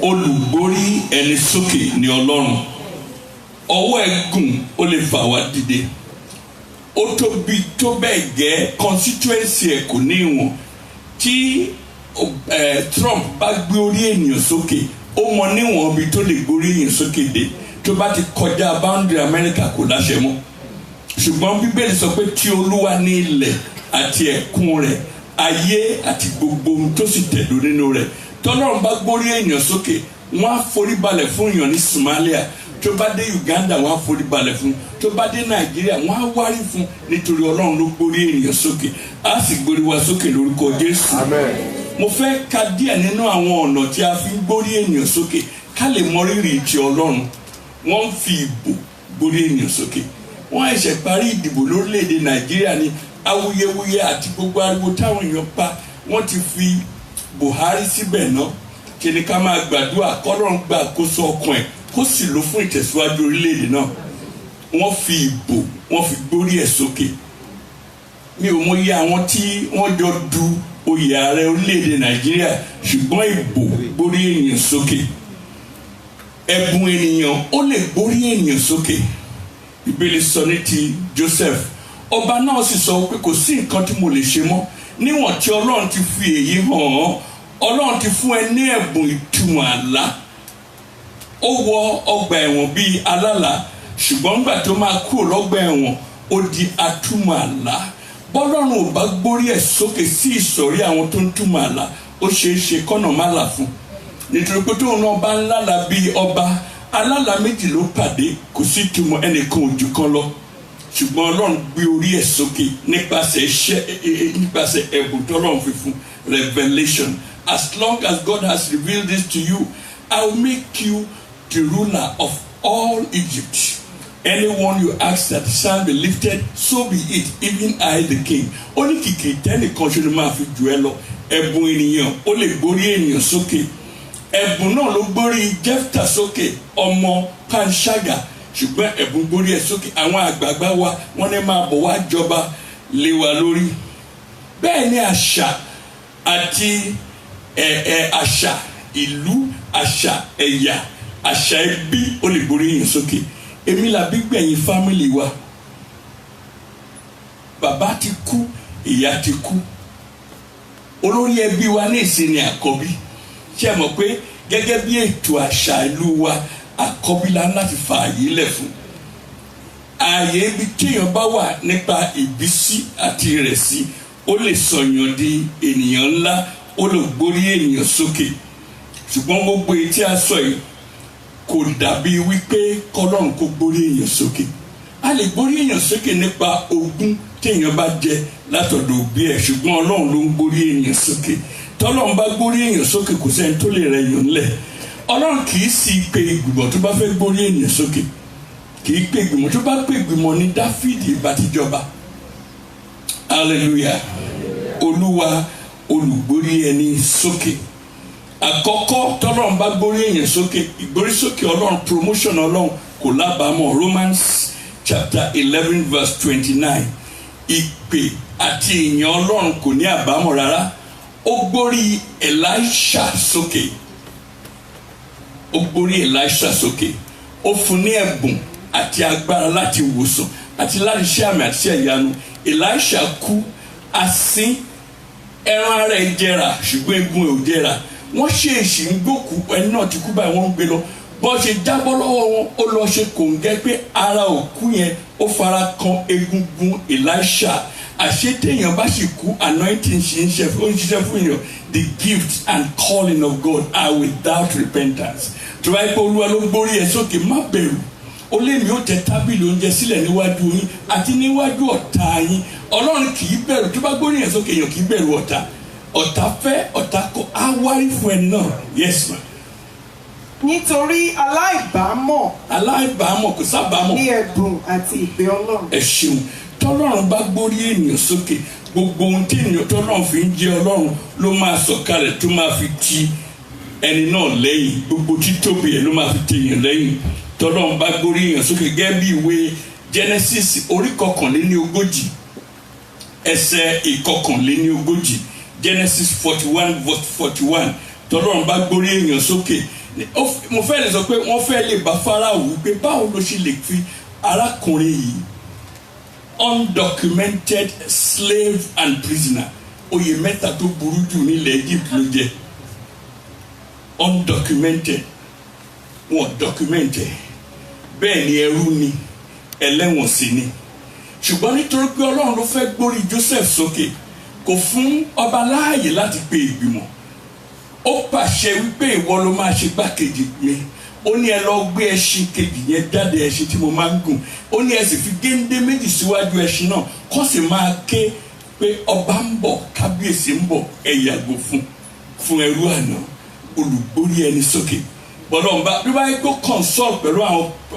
olùgbórí ẹni sókè ní Ọlọ́run ọwọ́ ẹ̀ gùn ó lè fà wá dìde ó tóbi tó bẹ́ẹ̀ gẹ́ constituency ẹ̀ kò ní ìwọ̀n tí Trump bá gbé orí ènìyàn sókè ó mọ níwọ̀n ibi tó lè gbórí ènìyàn sókè dé tó bá ti kọjá boundary America kò láṣẹ mọ́ ṣùgbọ́n Bíbélì sọ pé tí Olúwa ní ilẹ̀ àti ẹ̀kún rẹ̀ ayé àti gbogbo ohun tó sì tẹ̀dó nínú rẹ̀ tọ́lọ́run bá gbórí ènìyàn sókè wọ́n á forí balẹ̀ fún èèyàn ní Somalia tó bá dé Uganda wọ́n á forí balẹ̀ fún tó bá dé Nàìjíríà wọ́n á wárí fún nítorí Ọlọ́run ló gbórí ènìyàn sókè á sì gbórí wa sókè lórúkọ Jésù. Mo fẹ́ ka díẹ̀ nínú àwọn ọ̀nà tí a fi ń gbórí ènìyàn sókè ká lè mọ rírì ti Ọlọ́run. Wọ́n ń fi ìbò gbórí ènìyàn sókè wọ́n ẹ̀ṣẹ̀ parí ìdìbò lórílẹ̀‐èdè Nàìjíríà ní awuyewuye àti gbogbo ariwo táwọn èèyàn pa wọ́n ti fi Buhari síbẹ̀ náà kí ni ká máa gbàdúrà kọ́lọ́run gba àkóso ọkàn ẹ̀ kó sì lò fún ìtẹ̀síwájú orílẹ̀‐èdè náà wọ́n fi ìbò wọ́n fi gbórí ẹ̀ sókè mi ò mọyì àwọn tí wọ́n jọ du oyè ààrẹ orílẹ̀-èdè Nàìjíríà ṣùgbọ́n ìbò gbórí ènìyàn sókè ẹ̀bùn ènìyàn ó lè gbórí ènìyàn sókè. Ìbéèrè sọ ní ti Joseph ọba náà sì sọ pé kò sí nǹkan tí mo lè ṣe mọ́ níwọ̀n tí Ọlọ́run ti fi èyí hàn án Ọlọ́run ti fún ẹ ní ẹ̀bùn ìtumọ̀ àlá. Ó wọ ọgbà ẹ̀wọ̀n bíi alálàá ṣùgbọ́n nígbà tó máa kúrò lọ́gbà ẹ̀wọ̀n ó di atúmọ̀ àlá. Bọ́lọ́run ò bá gbórí ẹ̀ sókè sí ìsọ̀rí àwọn tó ń túmọ̀ àlá ó ṣeé ṣe kọ́nà má là fún nítorí pé tóun náà bá ń lálàá bíi ọba alálàá méjì ló pàdé kò sí ìtumọ̀ ẹnìkan ojú kan lọ ṣùgbọ́n Ọlọ́run gbé orí ẹ̀ sókè nípasẹ̀ ẹ̀bùn tó Ọlọ́run fi fún revelation. As long as God has revealed this to you, I will make you the ruler of all Egypt. Anyone you ask that shall be lifted, so be it, even I the king. Ó ní kìkì tẹ́nìkan ṣe ni máa fi jù ẹ lọ. Ẹ̀bùn ènìyàn ó lè gbórí ènìyàn sókè. Ẹ̀bùn náà ló gbórí Jẹ́fítà sókè ọmọ panṣágà ṣùgbọ́n ẹ̀bùn gbórí ẹ̀ sókè àwọn àgbààgbà wa wọ́n ní máa bọ̀ wá jọba lé wa lórí. Bẹ́ẹ̀ ni àṣà àti àṣà ìlú àṣà ẹ̀yà àṣà ẹbí ó lè gbórí ènìyàn sókè. Èmi làbí gbẹ̀yìn fámìlì wa bàbá ti kú ìyá ti kú olórí ẹbí wa ní ìsinmi àkọ́bí ṣé ẹ mọ̀ pé gẹ́gẹ́ bí ètò àṣà ìlú wa àkọ́bí la láti fààyè lẹ̀ fún ààyè ibi téèyàn bá wà nípa ìbísí àti ìrẹ̀sí ó lè sọ̀yàn di ènìyàn ńlá ó lè gbórí ènìyàn sókè ṣùgbọ́n gbogbo èyí tí a sọ yìí kò dàbí wípé kọ́lọ́run kó gbórí èèyàn sókè. A lè gbórí èèyàn sókè nípa ogún téèyàn bá jẹ látọ̀dọ̀ òbí ẹ̀ ṣùgbọ́n Ọlọ́run ló ń gbórí èèyàn sókè. Tọ́lọ́run bá gbórí èèyàn sókè kò sẹ́ni tó lè rẹ̀ èèyàn ńlẹ̀. Ọlọ́run kì í sì pe ìgbìmọ̀ tó bá fẹ́ gbórí èèyàn sókè. Kì í pe ìgbìmọ̀ tó bá pe ìgbìmọ̀ ní Dáfídì bá ti jọba. Hallelujah. Olúwa olùgbórí ẹni sókè. Àkọ́kọ́ tọ́lọ́run bá gbórí èèyàn sókè ìgbórí sókè Ọlọ́run promotion Ọlọ́run kò lábàámọ̀ Romans chapter 11 verse 29 ìpè àti ìyìn Ọlọ́run kò ní àbámọ̀ rárá. Ó gbórí Elisha sókè ó fún ní ẹ̀bùn àti agbára láti wòsàn àti láti ṣe àmì àti ṣe ìyanu. Elisha kú asín ẹran ara ẹ̀ jẹrà ṣùgbọ́n egun ẹ̀ ò jẹrà. Wọ́n ṣe èsì ń gbókù ẹni náà ti kú báyìí wọ́n ń gbé lọ bọ́n ṣe jábọ́ lọ́wọ́ wọn ó lọ ṣe kòǹgẹ́ pé ara òkú yẹn ó fara kan egungun Elisha. Àṣé téèyàn bá sì kú anointing ṣe ń ṣiṣẹ́ fún èèyàn. The gift and calling of God are without repentance. Tó bá yẹ pé Olúwa ló gbórí ẹ sókè má bẹ̀rù ó lé mi ó tẹ tábìlì oúnjẹ sílẹ̀ níwájú yín àti níwájú ọ̀tá yín. Ọlọ́run kì í bẹ̀rù tó bá gbórí ẹ sókè èèyàn kì í bẹ̀rù ọ̀tá. Ọ̀tá fẹ́ ọ̀tá kọ̀ á wárí fún ẹ náà. Yes ma. Nítorí aláìbámọ̀ kò sábàámọ̀ ní ẹ̀bùn àti ìpè Ọlọ́run. Ẹ ṣeun tọ́lọ́run bá gbórí ènìyàn sókè gbogbo ohun tí ènìyàn tọ́lọ́run fi ń jẹ́ Ọlọ́run ló máa sọ̀kalẹ̀ tó máa fi ti ẹni náà lẹ́yìn gbogbo títóbi ẹ̀ ló máa fi tèèyàn lẹ́yìn. Tọ́lọ́run bá gbórí ènìyàn sókè gẹ́gẹ́ bí ìwé Genesis orí 39 ẹsẹ̀ 39 Genesis 41 verse 41 tọ́lọ́run bá gbórí èèyàn sókè. Mo fẹ́ lè sọ pé wọ́n fẹ́ lè bá Fáráò wípé báwo ló ṣe lè fi arákùnrin yìí undocumented slave and prisoner oyè mẹ́ta tó burú jù nílẹ̀ Egypt ló jẹ́ undocumented wọn documented bẹ́ẹ̀ ni ẹrú ni ẹlẹ́wọ̀n sì ni ṣùgbọ́n nítorí pé Ọlọ́run ló fẹ́ gbórí Joseph sókè kò fún ọba láàyè láti pe ìgbìmọ̀. Ó pàṣẹ wípé ìwọ ló máa ṣe gbákejì mi. Ó ní ẹ lọ gbé ẹṣin kejì yẹn jáde ẹṣin tí mo máa ń gùn. Ó ní ẹ sì fi géńdé méjì síwájú ẹṣin náà kó sì máa ké pé ọba ń bọ̀ kábíyèsí ń bọ̀ ẹ yàgò fún ẹrú àná olùgbórí ẹni sókè. Bọ́dọ̀ bá bí wáyé kó consult pẹ̀lú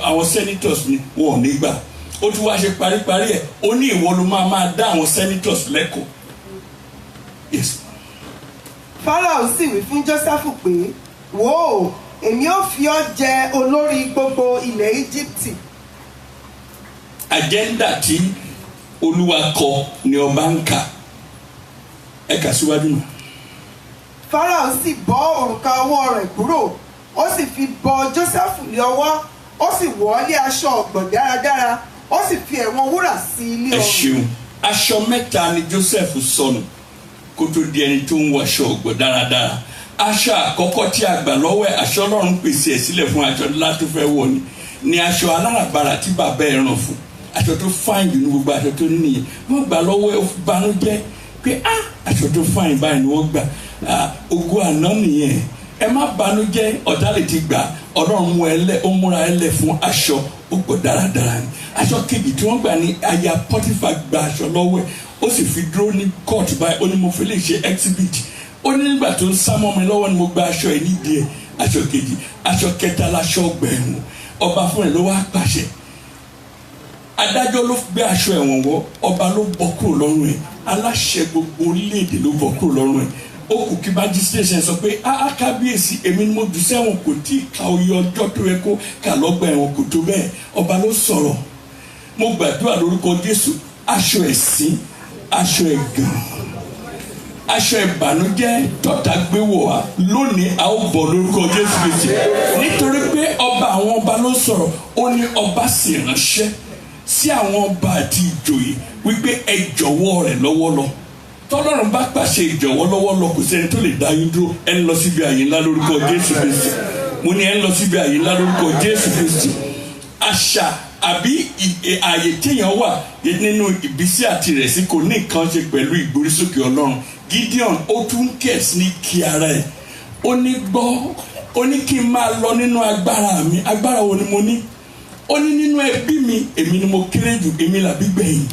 àwọn senators ni wọn ò ní gbà. Ó tún wá ṣe paríparí ẹ̀ ó ní ìwọ ló máa dá àwọn senators lẹ́kọ̀ọ́. Yes. Fáráò sì wí fún Jósẹ́fù pé wò ó èmi ó fi ọ́ jẹ olórí gbogbo ilẹ̀ Íjíbítì. Agenda tí Olúwa kọ ni ọba ń kà. Ẹ kà síwájú nù. Fáráò sì bọ́ òrùka ọwọ́ rẹ̀ kúrò, ó sì fi bọ Jósẹ́fù lé ọwọ́, ó sì wọ̀ ọ́ lé aṣọ ọ̀gbọ̀ dáradára, ó sì fi ẹ̀wọ̀n wúrà sí i lé Ẹ ọrùn. ṣeun, aṣọ mẹ́ta ni Joseph sọnù kó tó di ẹni tó ń wọ aṣọ ọ̀gbọ̀ dáradára. Aṣọ àkọ́kọ́ tí a gbà lọ́wọ́ ẹ̀, aṣọ Ọlọ́run pèsè ẹ̀ sílẹ̀ fún aṣọ ńlá tó fẹ́ wọ̀ ni aṣọ aláràbarà tí bàbá ẹ̀ rán fún. Aṣọ tó fáìn jù ní gbogbo aṣọ tó ní nìyẹn. Wọ́n gbà lọ́wọ́ ẹ̀, ó banújẹ́ pé aṣọ tó fáìn báyìí ni wọ́n gbà. Ògo àná nìyẹn. Ẹ má banújẹ́, ọ̀tá lè ti gbà. Ọlọ́run mú ẹ lẹ̀, ó múra ẹ lẹ̀ fún aṣọ ọ̀gbọ̀ dáradára ni. Aṣọ kejì tí wọ́n gbà ní aya Pọ́tífà gba aṣọ lọ́wọ́ ẹ̀, ó sì fi dúró ní court báyìí, ó ní mo fi lè ṣe exhibit. Ó ní nígbà tó ń sá mọ́ mi lọ́wọ́ ni mo gba aṣọ ẹ̀ nídìí ẹ̀. Aṣọ kejì, aṣọ kẹta láṣọ ọgbà ẹ̀wọ̀n. Ọba fún ẹ̀ ló wá pàṣẹ. Adájọ́ ló gbé aṣọ ẹ̀wọ̀n wọ̀, ọba ló bọ́ kúrò lọ́rùn ẹ̀. Aláṣẹ gbogbo orílẹ̀-èdè ló bọ́ kúrò lọ́rùn ẹ̀. Ó kù kí májísírèsì sọ pé kábíyèsí èmi ni mo jù sẹ́wọ̀n, kò tí ì ka oyè ọjọ́ tó yẹ kó kà lọ́gbà ẹ̀wọ̀n, kò tó bẹ́ẹ̀. Ọba ló sọ̀rọ̀. Mo gbàdúrà lórúkọ Jésù, aṣọ ẹ̀sín, aṣọ ẹ̀gàn, aṣọ ìbànújẹ́ tọ́ta gbé wọ̀ wá lónìí a ó bọ̀ lórúkọ Jésù Kristi. Nítorí pé ọba àwọn ọba ló sọ̀rọ̀, ó ní ọba sì ránṣẹ́ sí àwọn ọba àti ìjòyè wípé ẹ jọ̀wọ́ rẹ̀ lọ́wọ́ lọ. Tọ́lọ́run bá pàṣẹ ìjọ̀wọ́ lọ́wọ́ lọ, kò sẹ́ni tó lè dá yín dúró. Ẹ ń lọ síbi àyè ńlá lórúkọ Jésù Kristi. Mo ní ẹ ń lọ síbi àyè ńlá lórúkọ Jésù Kristi. Àṣà àbí àyè téèyàn wà nínú ìbísí àti ìrẹ̀sí kò ní nǹkan ṣe pẹ̀lú ìgbórísókè Ọlọ́run. Gideon ó tún kẹ̀sí ní kí ara ẹ̀. Ó ní gbọ́, ó ní kí n máa lọ nínú agbára mi. Agbára wo ni mo ní? Ó ní nínú ẹbí mi, èmi ni mo kéré jù, èmi làbí gbẹ̀yìn.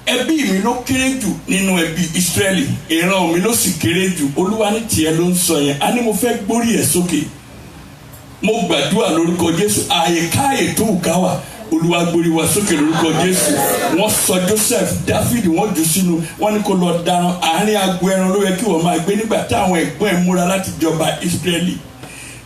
Ẹbí mi ló kéré jù nínú ẹbí Ísírẹ́lì, ìran mi ló sì kéré jù. Olúwa ní tiẹ̀ ló ń sọ yẹn. A ní mo fẹ́ gbórí ẹ̀ sókè. Mo gbàdúrà lórúkọ Jésù, àyèkáyè tó wù ká wà, Olúwa gbórí wa sókè lórúkọ Jésù. Wọ́n sọ Joseph, David wọ́n jù sínú, wọ́n ní kó lọ dáràn àárín agbo ẹran ló yẹ kí wọ́n máa gbé nígbà táwọn ẹ̀gbọ́n ẹ̀ múra láti jọba Ísírẹ́lì.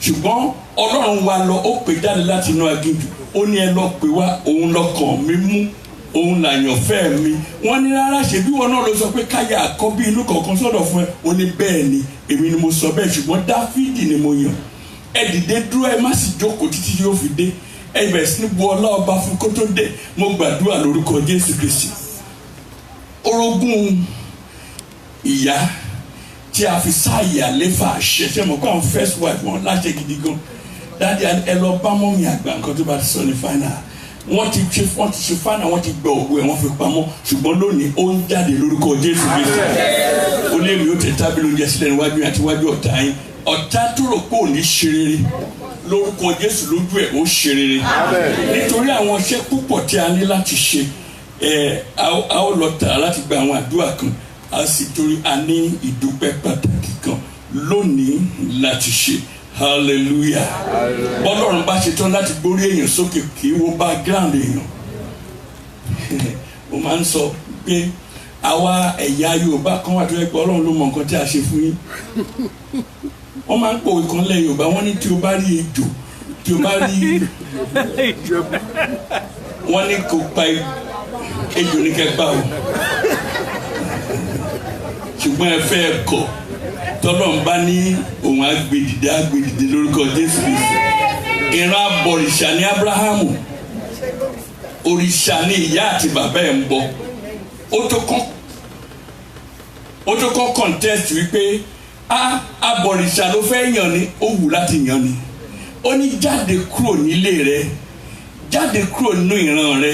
Ṣùgbọ́n Ọlọ́run wa lọ, ó pè jáde láti inú aginjù, ó ní ẹ lọ pè wá, òun lọkàn mi mú, òun làyànfẹ́ mi. Wọ́n ní rárá, ṣebí wọn náà ló sọ pé káyà àkọ́bí inú kọ̀ọ̀kan sọ̀dọ̀ fún ẹ. Ó ní bẹ́ẹ̀ ni, èmi ni mo sọ bẹ́ẹ̀, ṣùgbọ́n Dáfídì ni mo yàn. Ẹ dìde dúró, ẹ má sì jókòó títí yóò fi dé. Ẹ bẹ̀rẹ̀ sí ní bu ọlá ọba fún kó tó dé. Mo gbàdúrà lórúkọ Jésù Kristi. Orogún ìyá tí a fi sáàyè àléfà ṣẹ̀ṣẹ̀ mọ̀ kó àwọn first wife wọn láṣẹ gidi gan. Dáadé ẹ lọ bá mọ́mí àgbà nǹkan tó bá ti sọ ní fáínà. Wọ́n ti ṣe fáínà, wọ́n ti gbọ́ òwú ẹ̀, wọ́n fi pamọ́. Ṣùgbọ́n lónìí ó ń jáde lórúkọ Jésù Kristi. Ó lé mi ó tẹ tábìlì oúnjẹ sílẹ̀ níwájú àti iwájú ọ̀tá yín. Ọ̀tá tó rò pé ò ní ṣe rere lórúkọ Jésù lójú ẹ̀ ó ṣe rere. Nítorí àwọn iṣẹ́ púpọ̀ tí a ní láti ṣe, a ó lọ tààrà láti gba àwọn àdúrà kan, a sì torí a ní ìdúpẹ́ pàtàkì kan lónìí láti ṣe. Hallelujah. Bọ́lọ́run bá ṣe tán láti gbórí èèyàn sókè kì í wo background èèyàn. Mo máa ń sọ pé àwa ẹ̀yà Yorùbá kan wà tó yẹ pé Ọlọ́run ló mọ nǹkan tí a ṣe fún yín. Wọ́n máa ń pò ìkànlẹ̀ Yorùbá, wọ́n ní tí o bá rí ejò, tí o bá rí wọ́n ní kò pa ejò ní kẹgbà o. Ṣùgbọ́n ẹ fẹ́ kọ̀, tọ́lọ́run bá ní òun agbèdìde lórúkọ Jésù Kristi. Ìran abọ̀rìṣà ní Ábúráhámù, òrìṣà ní ìyá àti bàbá ẹ̀ ń bọ. Ó tó kọ́ contest wípé abọ̀rìṣà ló fẹ́ yàn ni, ó wù láti yàn ni. Ó ní jáde kúrò nílé rẹ, jáde kúrò nínú ìran rẹ,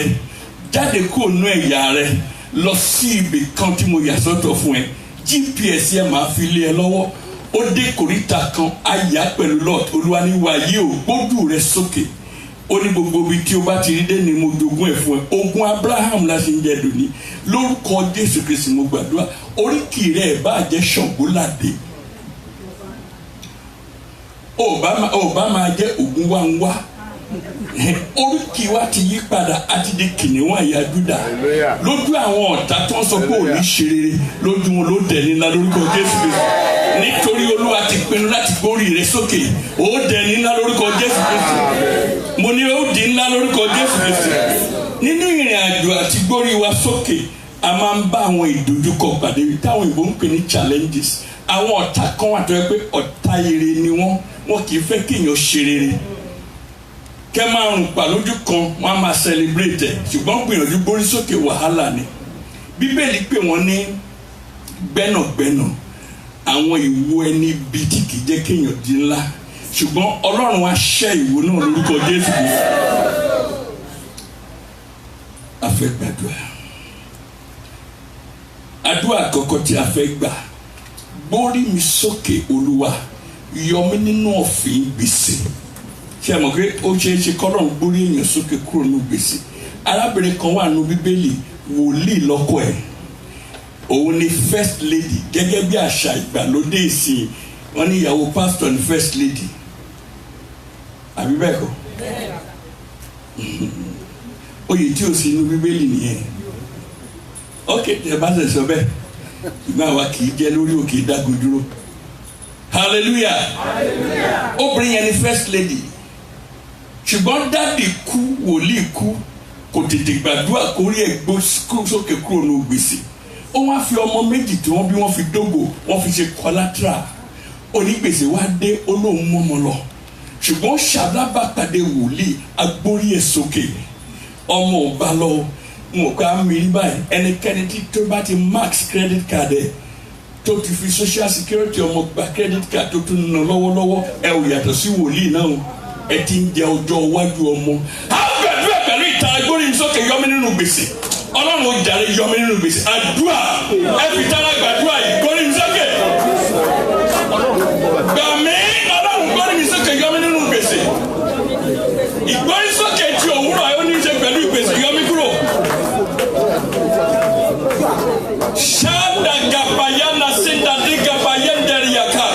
jáde kúrò nínú ẹ̀yà rẹ, lọ sí ibì kan tí mo yà sọ́tọ̀ fún ẹ. GPS ẹ máa fi lé ẹ lọ́wọ́. Ó dé kòríta kan, àyà pẹ̀lú Lord. Olúwa ní wàyí o, gbójú rẹ sókè. Ó ní gbogbo ibi tí o bá ti rí dé ni mo jogún ẹ̀ fún ẹ. Ogún Abraham la ṣe ń jẹ dòní. Lórúkọ Jésù Kristi mo gbàdúrà, oríkì rẹ ẹ̀ bá jẹ́ Ṣàngóládé, ó bá máa jẹ́ Ògúnwàńwá. Oríkì wa ti yí padà, àti di kìnìún àyà Júdà. Lójú àwọn ọ̀tá tó ń sọ pé ò ní ṣe rere, lójú wọn ló dẹ̀ nílá lórúkọ Jésù Kristi. Nítorí Olúwa ti pinnu láti gbórí rẹ sókè, ó dẹ̀ nílá lórúkọ Jésù Kristi. Mo ní ó di ńlá lórúkọ Jésù Kristi. Nínú ìrìn àjò àti gbórí wa sókè a máa ń bá àwọn ìdojúkọ pàdé táwọn ìbò ń pè ní challenges. Àwọn ọ̀tá kan wà tó yẹ pé ọ̀tá ire ni wọ́n kì í fẹ́ kéèyàn ṣe rere. Kẹ́ máa rùn pa lójú kan wọ́n á máa celebrate ẹ̀ ṣùgbọ́n gbìyànjú gbórí sókè wàhálà ni. Bíbélì pè wọ́n ní gbẹ́nàgbẹ́nà, àwọn ìwo ẹni bíi tí kì í jẹ́ kéèyàn di ńlá ṣùgbọ́n Ọlọ́run á ṣẹ́ ìwo náà lórúkọ Jésù. A fẹ́ gbàdúrà. Àdúrà àkọ́kọ́ tí a fẹ́ gbà, gbórí mi sókè Olúwa, yọ mí nínú ọ̀fìn gbèsè. Ṣé ẹ mọ̀ pé ó ṣeé ṣe k'Ọlọ́run gbórí èèyàn sókè kúrò nínú gbèsè? Arábìnrin kan wà nínú Bíbélì, wòlíì lọ́kọ ẹ̀, òun ni first lady gẹ́gẹ́ bí àṣà ìgbàlódé ìsìn wọn ní ìyàwó pastor ni first lady, àbí bẹ́ẹ̀ kọ́? Oyè tí o sì inú Bíbélì nìyẹn. Ok, ẹ bá ṣe sọ bẹ́ẹ̀ ṣùgbọ́n àwa kì í jẹ́ lórí òkè dágun dúró. Hallelujah. Obìnrin yẹn ni first lady ṣùgbọ́n dáàdì kú, wòlíì kú, kò tètè gbàdúrà kórí ẹ̀ gbó sókè kúrò ní gbèsè. Ó wá fi ọmọ méjì tí wọ́n bí wọ́n fi dógò wọ́n fi ṣe collateral. Onígbèsè wá dé olóhùn mọ́mọ́ lọ ṣùgbọ́n ṣàlábàpàdé wòlíì agbórí ẹ̀ sókè. Ọmọ ò bá lọ mo kà mí báyìí ẹnikẹ́ni tí tó bá ti max credit card ẹ̀ tó ti fi social security ọmọ gba credit card tó tún ná lọ́wọ́lọ́wọ́ ẹ ò yàtọ̀ sí wòlíì náà ẹ ti ń jẹ ọjọ́ iwájú ọmọ. A gbàdúrà pẹ̀lú ìtara gbórí mi sókè yọ mí nínú gbèsè. Ọlọ́run ó jàre yọ mí nínú gbèsè. Àdúrà ẹ fi tara gbàdúrà yìí gbórí mi sókè. Gbà mí Ọlọ́run gbórí mi sókè yọ mí nínú gbèsè. Ìgbórí sókè tí òwúrọ̀ ẹ ó ní í ṣe pẹ̀lú ìgbèsè yọ mí kúrò. Shanda gabayana sinda diga bayenderi yaka.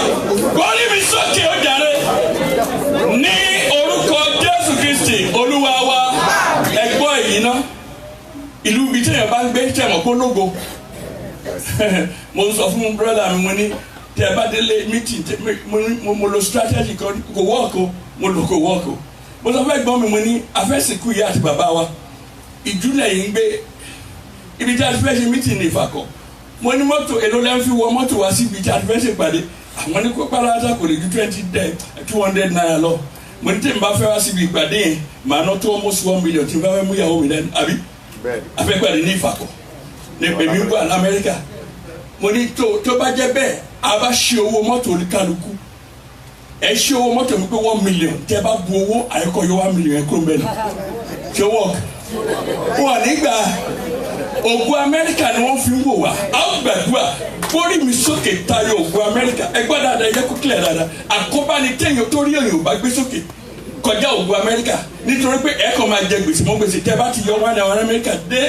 Gbórí mi sókè ó jàre. Ní orúkọ Jésù Kristi Olúwa wa. Ẹ gbọ́ èyí ná. Ìlú ibi tí èèyàn bá ń gbé tẹ̀mọ̀ kó lógo. Mo sọ fún brọ́dà mi mo ní tẹ̀ bá délé meeting mo lo strategy kan kò wọ́ọ̀kù mo lò kò wọ́ọ̀kù. Mo sọ fẹ́ gbọ́n mi mo ní afẹ́sìnkú ìyá àti bàbá wa. Ìjúlẹ̀ yìí ń gbé ibi tí a ti fẹ́ ṣe meeting ní Ìfàkọ̀. Mo ní mọ́tò èlò lẹ́ ń fi wọ mọ́tò wá sí ibi tí a ti fẹ́ ṣe pàdé. Àwọn ní kó pàrọ̀ kò lè ju 200 naira lọ. Mo ní tèmi bá fẹ́ wá síbi ìpàdé yẹn màá ná tó almost 1 million tí n bá fẹ́ mú ìyàwó mi dání àbí? Afẹ́pàdé ní Ìfàkọ̀ ní pèmí ń bọ̀ ní Amẹ́ríkà. Mo ní tó bá jẹ́ bẹ́ẹ̀ a bá ṣe owó mọ́tò oníkálukú. Ẹ ṣe owó mọ́tò mi pé 1 million tẹ́ bá bu owó àyẹ̀kọ́ yọ 1 million ẹ̀ kúrò mbẹ́ náà. Ṣé wọ́ọ̀kì? Wọ́n nígbà ògùn Amẹ́ríkà ni wọ́n fi ń wò wá. A ó gbàdúrà gbórí mi sókè tayọ ògùn Amẹ́ríkà. Ẹ gbọ́ dáadáa ẹ jẹ́ kó kílẹ̀ dáadáa. Àkóbá ni téèyàn tó rí èèyàn ò bá gbé sókè kọjá ògùn Amẹ́ríkà nítorí pé ẹ kàn máa jẹ gbèsè mọ́ gbèsè tẹ́ bá ti yọ wọn àwọn Amẹ́ríkà dé.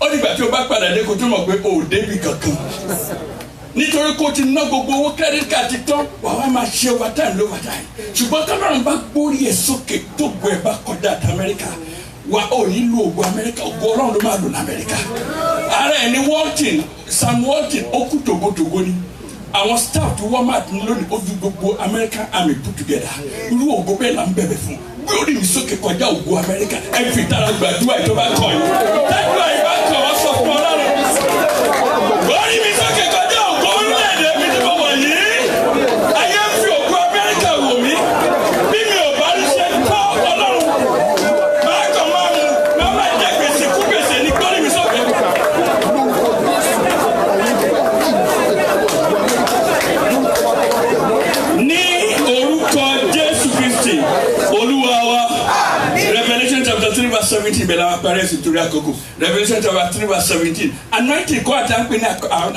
Ó dìgbà tí o bá padà dé kó tó mọ̀ pé o ò débi kankan. Nítorí kó ti ná gbogbo owó credit card ti tán wà wá máa ṣe overtime lóvertime. Ṣùgbọ́n tọ́lọ́run bá gbórí ẹ̀ sókè tó gbọ́ ẹ̀ bá kọjá àti Amẹ́ríkà wa ò ní lu ògùn Amẹ́ríkà ògùn Ọlọ́run ló máa lò ní Amẹ́ríkà. Ara ẹ̀ ní Walton Sam Walton ó kú tògótògó ni àwọn staff tó wọ́n máa tún lónìí ó ju gbogbo American Army put together irú ògùn bẹ́ẹ̀ là ń bẹ̀rẹ̀ fún gbórí mi sókè kọjá ògùn Amẹ́ríkà ẹ fi tara gbàdúrà tó bá kọ yìí tẹ́gbà yìí bá kọ̀ wọ́n sọ fún Ọlọ́run gbórí mi sókè kọjá ògùn orílẹ̀-èdè mi ti bọ̀ wọ̀nyí ayé ń fi ògùn Amẹ́ríkà wò mí bí mi ò bá rí ṣe tọ́ Ọlọ́run máa kàn máa mú máa máa jẹ gbèsè kú gbèsè ní gbórí mi sókè. Ní orúkọ Jésù Kristi Olúwa wa. Revelation chapter 3 verse 17 bẹ̀rẹ̀ àwọn apẹ̀rẹ̀ ìtòrí àkókò. Revelation chapter 3 verse 17 anointing kọ́ àti àpè ní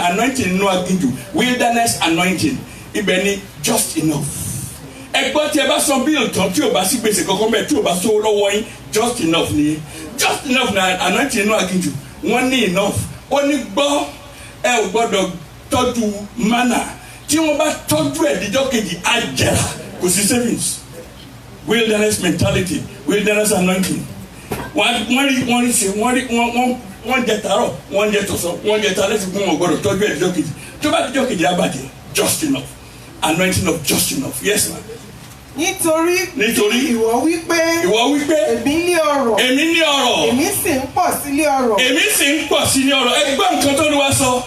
anointing nínú aginjù wilderness anointing ibẹ̀ ni just enough. Ẹgbọ́n tí ẹ bá san bíl tán tí o bá sí gbèsè kankan bẹ́ẹ̀ tí o bá sówó lọ́wọ́ yín just enough nìyẹn. Just enough na anointing nínú aginjù wọ́n ní enough. Ó ní gbọ́ ẹ ò gbọ́dọ̀ tọ́jú manna tí wọ́n bá tọ́jú ẹ̀ díjọ́ kejì á jẹrà kò sí savings. Wilderness mentality wilderness anointing wọ́n jẹ tàárọ̀ wọ́n jẹ tọ̀sán wọ́n jẹ tàlẹ́ fún wọn gbọ́dọ̀ tọ́jú ẹ̀ díjọ́ kejì tó bá díjọ́ kejì á bàjẹ́ just enough anointing of just enough yes ma. nítorí ìwọ wípé èmi ní ọrọ̀ èmi sì ń pọ̀ sí sí ilé ọrọ̀. èmi sì ń pọ̀ sí ní ọrọ̀. ẹ gbọ́ nǹkan tó ní wá sọ.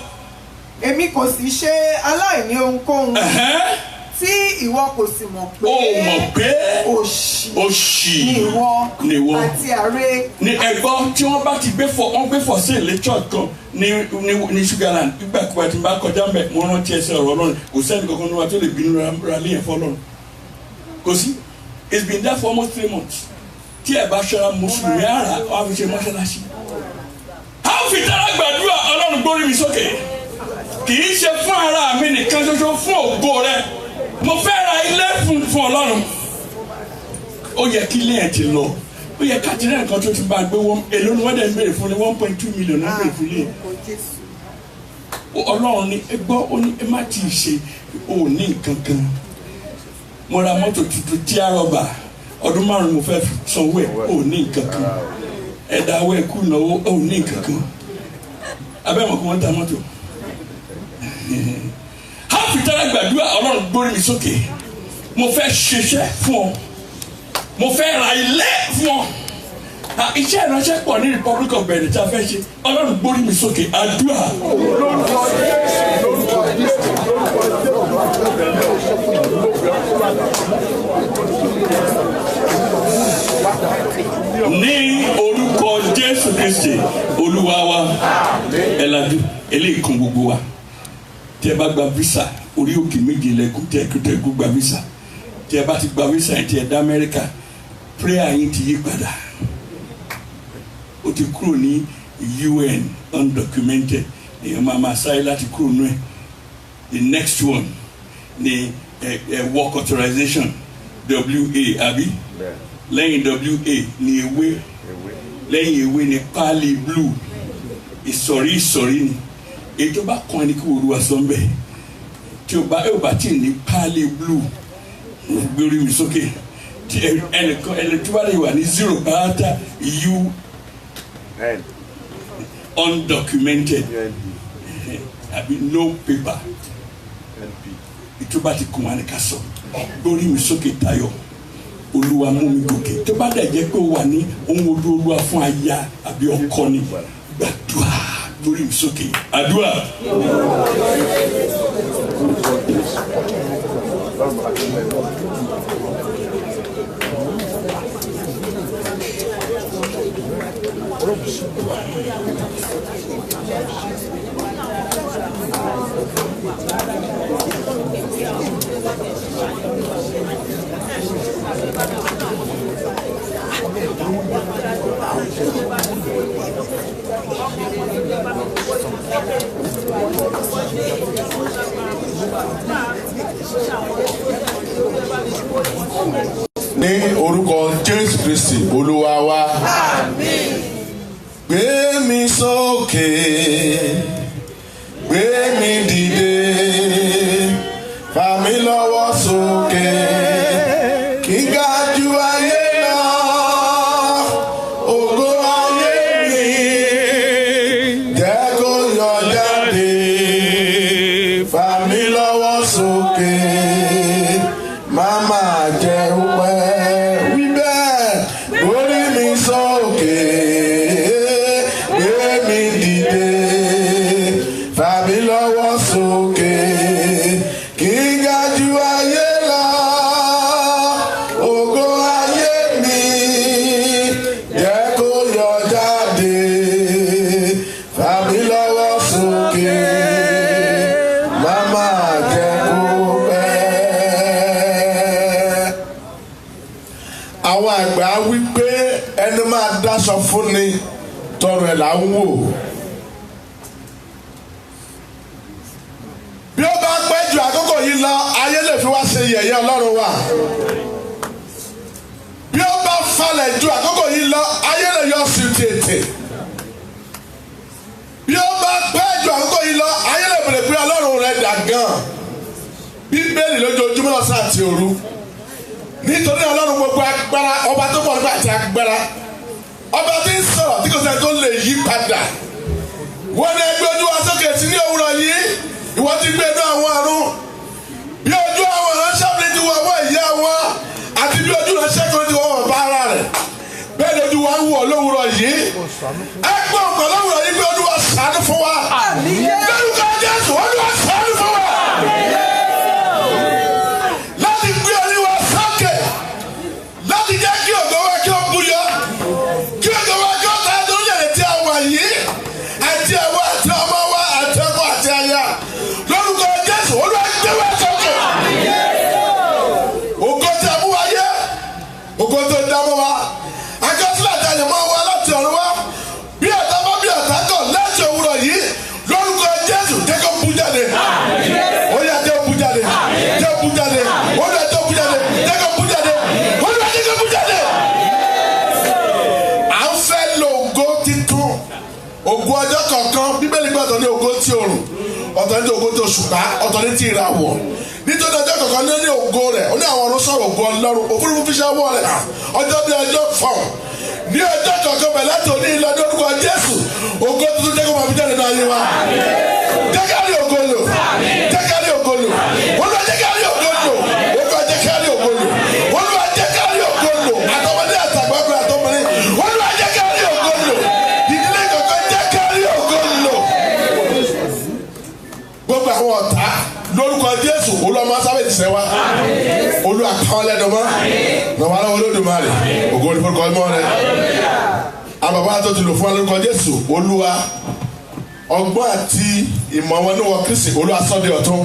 Èmi kò sì ṣe aláìní ohunkóhun tí ìwọ kò sì mọ̀ pé. ó mọ̀ pé òṣì ni ìwọ àti àrè. ní ẹ̀gbọ́n tí wọ́n bá ti gbé fọ̀ sí ilé church kan ní Sugarland nígbàkúgbà tí n bá kọjá mbẹ mo rántí ẹsẹ̀ ọ̀rọ̀ Ọlọ́run kò sẹ́ni kankan ní wa tó lè bínú ra lé yẹn fọ́lọ́run kò sí. It's been there for almost 3 months. Tí ẹ bá ṣọ́ra mùsùlùmí ara wà fi ṣe mọ́ṣáláṣí. A fi dára gbàdúrà Ọlọ́run gbórí mi sókè. Kì í ṣe fún ara mi nìkan ṣoṣo fún ògo rẹ. Mo fẹ́ ra ilé fún Ọlọ́run. Ó yẹ kí ilé ẹ̀ ti lọ. Ó yẹ káàtì náà nǹkan tó ti bá gbé wọn. Èló ni wọ́n dẹ̀ ń béèrè fún ni 1.2 million náà béèrè fún ilé. Ọlọ́run ni ẹ gbọ́ ó ní ẹ má ti ṣe òní nǹkan kan. Mo ra mọ́tò tuntun tí a rọ̀bà ọdún 5 mo fẹ́ sanwó ẹ̀ ò ní nǹkan kan ẹ̀dá awọ́ ẹ̀kú ìnáwó ò ní nǹkan kan abẹ́mọ̀ kí wọ́n ta mọ́tò. Hápìtẹ́rẹ́ gbàdúrà Ọlọ́run gbórí mi sókè mo fẹ́ ṣiṣẹ́ fún ọ mo fẹ́ ra ilé fún ọ iṣẹ́ ìránṣẹ́ pọ̀ ní Republic of Benin tí a fẹ́ ṣe Ọlọ́run gbórí mi sókè àdúrà. Ní orúkọ Jésù Kristi Olúwa wa ẹ̀làdú eléyìí kan gbogbo wa tí ẹ bá gba visa orí òkè méje lẹ́kùn tí ẹ kú gba visa tí ẹ bá ti gba visa yẹn tí ẹ dá Amẹ́ríkà prayer yín ti yí padà ó ti kúrò ní UN undocumented èèyàn máa sáré láti kúrò nù ẹ the next one ni work authorization WA àbí lẹ́yìn WA ni ewé lẹ́yìn ewé ni pálí blue ìsọ̀rí ni ètò bá kàn ẹni kí Olúwa sọ ń bẹ̀ tí o bá tí ní pálí blue gbórí mi sókè tí ẹnì tí wàá lè wà ní 0 pàtà UN undocumented àbí no paper ètò bá ti kàn wá ní ká sọ gbórí mi sókè tayọ. Olúwa mú mi gòkè tó bá dẹ̀ jẹ́ pé ó wà ní ohun ojú Olúwa fún aya àbí ọkọ ni gbàdúrà lórí mi sókè àdúrà. Ní orúkọ Jésù Kristi Olúwa wa. Àmín. Gbé mi sókè, gbé mi dìde, fà mí lọ́wọ́ sókè, kí n ga jù ayé lọ, ògo ayé mi, jẹ́ kó yọ jáde, fà mí lọ́wọ́ sókè, má máa jẹ́ pẹ́, wí bẹ́ẹ̀, orí mi sókè. Àwọn àgbà wí pé ẹni máa dáṣọ fún ni tọrọ ẹ̀ là ń wò. Bí ó bá pẹ́ ju àkókò yìí lọ, ayé lè fi wá ṣe yẹ̀yẹ́ Ọlọ́run wa. Bí ó bá falẹ̀ ju àkókò yìí lọ, ayé lè yọ sí tètè. Bí ó bá pẹ́ ju àkókò yìí lọ, ayé lè bèrè pé Ọlọ́run rẹ̀ dà gan. Bíbélì lójoojúmọ́ ọ̀sán àti òru. Nítorí Ọlọ́run gbogbo agbára ọba tó pọ̀ nípa àti agbára ọba tí ń sọ̀rọ̀ tí kò sẹ́ni tó lè yí padà. Wọ́n ní ẹgbẹ́ ojú wa sókè sí ní òwúrọ̀ yìí ìwọ ti gbé inú àwọn àrùn bí ojú àwọn ìránṣẹ́ mi ti wọ ọwọ́ ìyá wọn àti bí ojú ìránṣẹ́ kan ti wọ ọ̀bá ara rẹ̀ bẹ́ẹ̀ ni ojú wa ń wọ̀ lówùrọ̀ yìí ẹ gbọ́ ọ̀pọ̀ lówùrọ̀ yìí pé Olúwa ṣàánú fún wa lórúkọ Jésù Olúwa ṣàánú fún wa láti gbé orí wa sókè láti jẹ́ kí ògo wa kí ó búyọ kí ògo wa kí ó ta lórí ẹ̀ tí a wà yìí àti ẹ̀wọ̀ àti ọmọ wa àti ọkọ àti aya lórúkọ Jésù Olúwa gbé wa sókè ògo tí a mú wa yẹ ògo tó dá mọ́ wa akásílẹ̀ àti àyẹ̀mọ́ wa láti ọ̀run wa bí ọ̀tá bá bí ọ̀tá kọ̀ láti òwúrọ̀ yìí lórúkọ Jésù jẹ́ kó bú jáde ó yá jẹ́ bú jáde jẹ́ bú jáde ó yá jẹ́ bú jáde jẹ́ kó bú jáde ó yá jẹ́ kó bú jáde. à ń fẹ́ lo ògo titun ògo ọjọ́ kọ̀ọ̀kan bíbélì gbọ́dọ̀ ní ògo tí òrùn ọ̀tọ̀ ní ògo tí òṣùpá ọ̀tọ̀ ní ti ìràwọ̀ nítorí ọjọ́ kọ̀ọ̀kan ní ògo rẹ̀ ó ní àwọn ọ̀run sọ̀rọ̀ ògo Ọlọ́run òfurufú fi ṣe ọwọ́ rẹ̀ ọjọ́ bí ọjọ́ fọ̀n ní ọjọ́ kọ̀ọ̀kan bẹ̀rẹ̀ tó ní ilẹ̀ lórúkọ Jésù ògo tuntun jẹ́ kó máa fi jáde náà yé wa jẹ́ ká rí ògo lò jẹ́ ká rí ògo lò Olúwa jẹ́ ká rí ògo lò Olúwa jẹ́ ká rí ògo lò Olúwa jẹ́ ká rí ògo lò àtọmọdé àtàgbàgbà àtọmọdé Olúwa jẹ́ ká rí ògo lò ìdílé kọ̀ọ̀kan jẹ́ ká rí ògo lò gbogbo àwọn ọ̀tá lórúkọ Jésù Olúwa máa sábẹ̀ tìṣẹ́ wa Olúwa kàn lẹ́nu mọ́ lọ́wọ́ aláwọ̀ Olódùmarè ògo ní forúkọ mọ́ rẹ̀ àwọn bàbá tó ti lò fún wa lórúkọ Jésù Olúwa ọgbọ́n àti ìmọ̀ wọn ní wọ Kristi Olúwa sọ́dẹ̀ ọ̀tún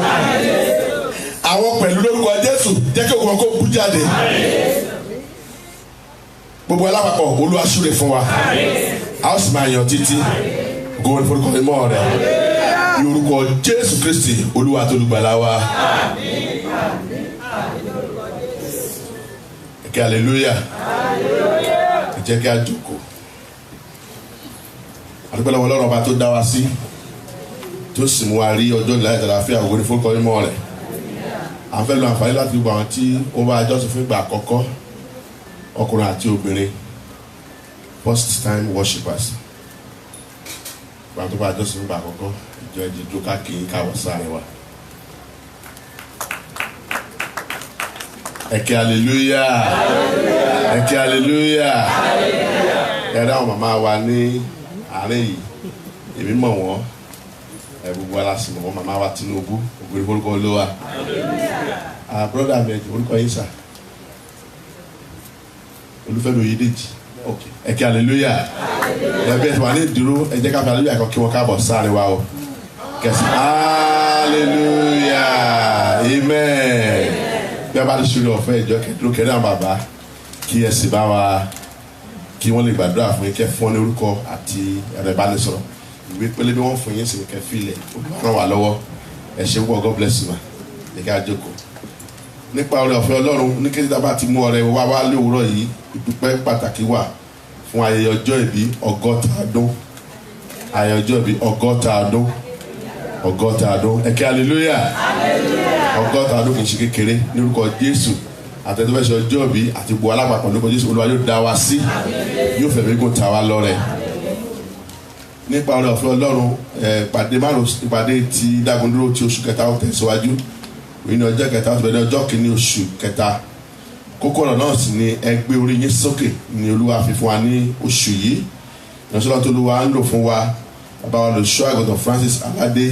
àwọn pẹ̀lú lórúkọ Jésù jẹ́ kí ògùn kó bú jáde gbogbo alápapọ̀ Olúwa súre fún wa a ó sì máa yàn títí ògo ní forúkọ mọ́ rẹ̀ lórúkọ Jésù Kristi Olúwa tó lùgbàlà wa ẹ̀kẹ́ hallelujah ẹ jẹ́ kí a jókòó àdúgbò lọ́wọ́ Ọlọ́run ọba tó dá wa sí tó sì mú wa rí ọjọ́ ìlà ìtàláfíà ògo ní forúkọ mímọ́ rẹ̀ à ń fẹ́ lo àǹfààní láti gbogbo àwọn tí ó bá jọ́sìn fún ìgbà àkọ́kọ́ ọkùnrin àti obìnrin first time worshippers gbàtọ́ bá jọ́sìn fún ìgbà àkọ́kọ́ ìjọ ẹ̀jẹ̀ tó káàkiri káwọ̀ sáré wa. ẹ̀kẹ́ hallelujah ẹ̀kẹ́ hallelujah ẹ̀rọ àwọn màmá wa ní àárín yìí èmi mọ̀ wọ́n gbogbo aláṣẹ mọ̀ wọ́n màmá wa Tinubu ògbóni forúkọ Olúwa broda mi orúkọ yín sà Olúfẹ́mi Oyèdèjì ẹ̀kẹ́ hallelujah ẹ̀bí ẹ̀ wà ní ìdúró ẹ jẹ́ ká fi hallelujah kan kí wọ́n káàbọ̀ sáré wa o kẹsì hallelujah amen bí a bá ti ṣe ọ̀fẹ́ ìjọ kẹdúró kẹrin àwọn bàbá kí ẹ sì bá wa kí wọ́n lè gbàdúrà fún yín kẹ́ fún wọn ní orúkọ àti ẹ̀rọ ìbánisọ̀rọ̀ ìwé pélébé wọn fún yín sì kẹ́ fílẹ̀ ràn wá lọ́wọ́ ẹ ṣé púpọ̀ God bless you ma ẹ ká jókòó. nípa oore ọ̀fẹ́ Ọlọ́run ní kété tábà ti mú ọrẹ wá wá lówùúrọ̀ yìí ìdúpẹ́ pàtàkì wà fún ayẹyẹ ọjọ́ ìbí 60 ọdún ayẹyẹ ọjọ́ ìbí 60 ọdún ẹ̀kẹ́ hallelujah 60 ọdún kì í ṣe kékeré ní orúkọ Jésù àtẹ̀tẹ̀fẹ̀sẹ̀ ọjọ́ ìbí àti bu alápapọ̀ lórúkọ Jésù Olúwa yóò dá wa sí yóò fẹ̀mí gùn ta wa lọ́rẹ nípa oore ọ̀fẹ́ Ọlọ́run ìpàdé ti dágundúró ti oṣù kẹta ó tẹ̀síwájú ní ọjọ́ kẹta ó ti bẹ̀rẹ̀ ọjọ́ kìíní oṣù kẹta kókó ọ̀rọ̀ náà sì ni ẹ gbé orí yín sókè ní Olúwa fi fún wa ní oṣù yìí ìránṣẹ́ tó Olúwa ń lò fún wa bàbá wa lòṣọ́ àgùntàn Francis Aládé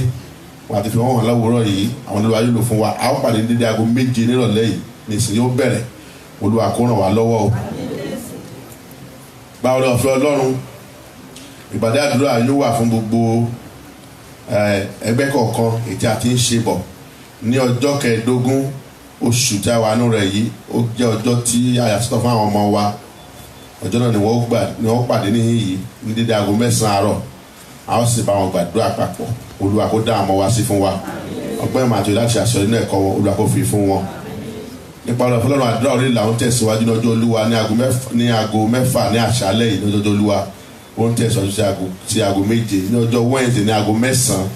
wọn àti fi wọn hàn láwùrọ̀ yìí àwọn Olúwa yóò lò fún wa a ó pàdé ní dédé aago 7 nírọ̀lẹ́ yìí ní ìsìn yóò bẹ̀rẹ̀ Olúwa kó ràn wá lọ́wọ́ o gba oore ọ̀fẹ́ Ọlọ́run ìpàdé àdúrà yóò wà fún gbogbo ẹgbẹ́ kọ̀ọ̀kan ètí àti ń ṣe bọ̀ ní ọjọ́ 15 oṣù tí a wà nù rẹ̀ yìí ó jẹ́ ọjọ́ tí a yà sọ́tọ̀ fún àwọn ọmọ wa ọjọ́ náà ni wọ́n pàdé níyìí ní dédé aago 9 àárọ̀ a ó sì bá wọn gbàdúrà papọ̀ Olúwa kó dá àwọn wa sí fún wa ọgbọ́n ìmọ̀ àti láti aṣọ nínú ẹ̀kọ́ wọn Olúwa kó fi fún wọn nípa ọ̀rọ̀ Ọlọ́run àdúrà orí ìlà ń tẹ̀síwájú ní ọjọ́ Olúwa ní aago 6 ní àṣálẹ́ yìí ní ọjọ́ Olúwa ó ń tẹ̀síwájú sí aago 7 ní ọjọ́ Wednesday ní aago 9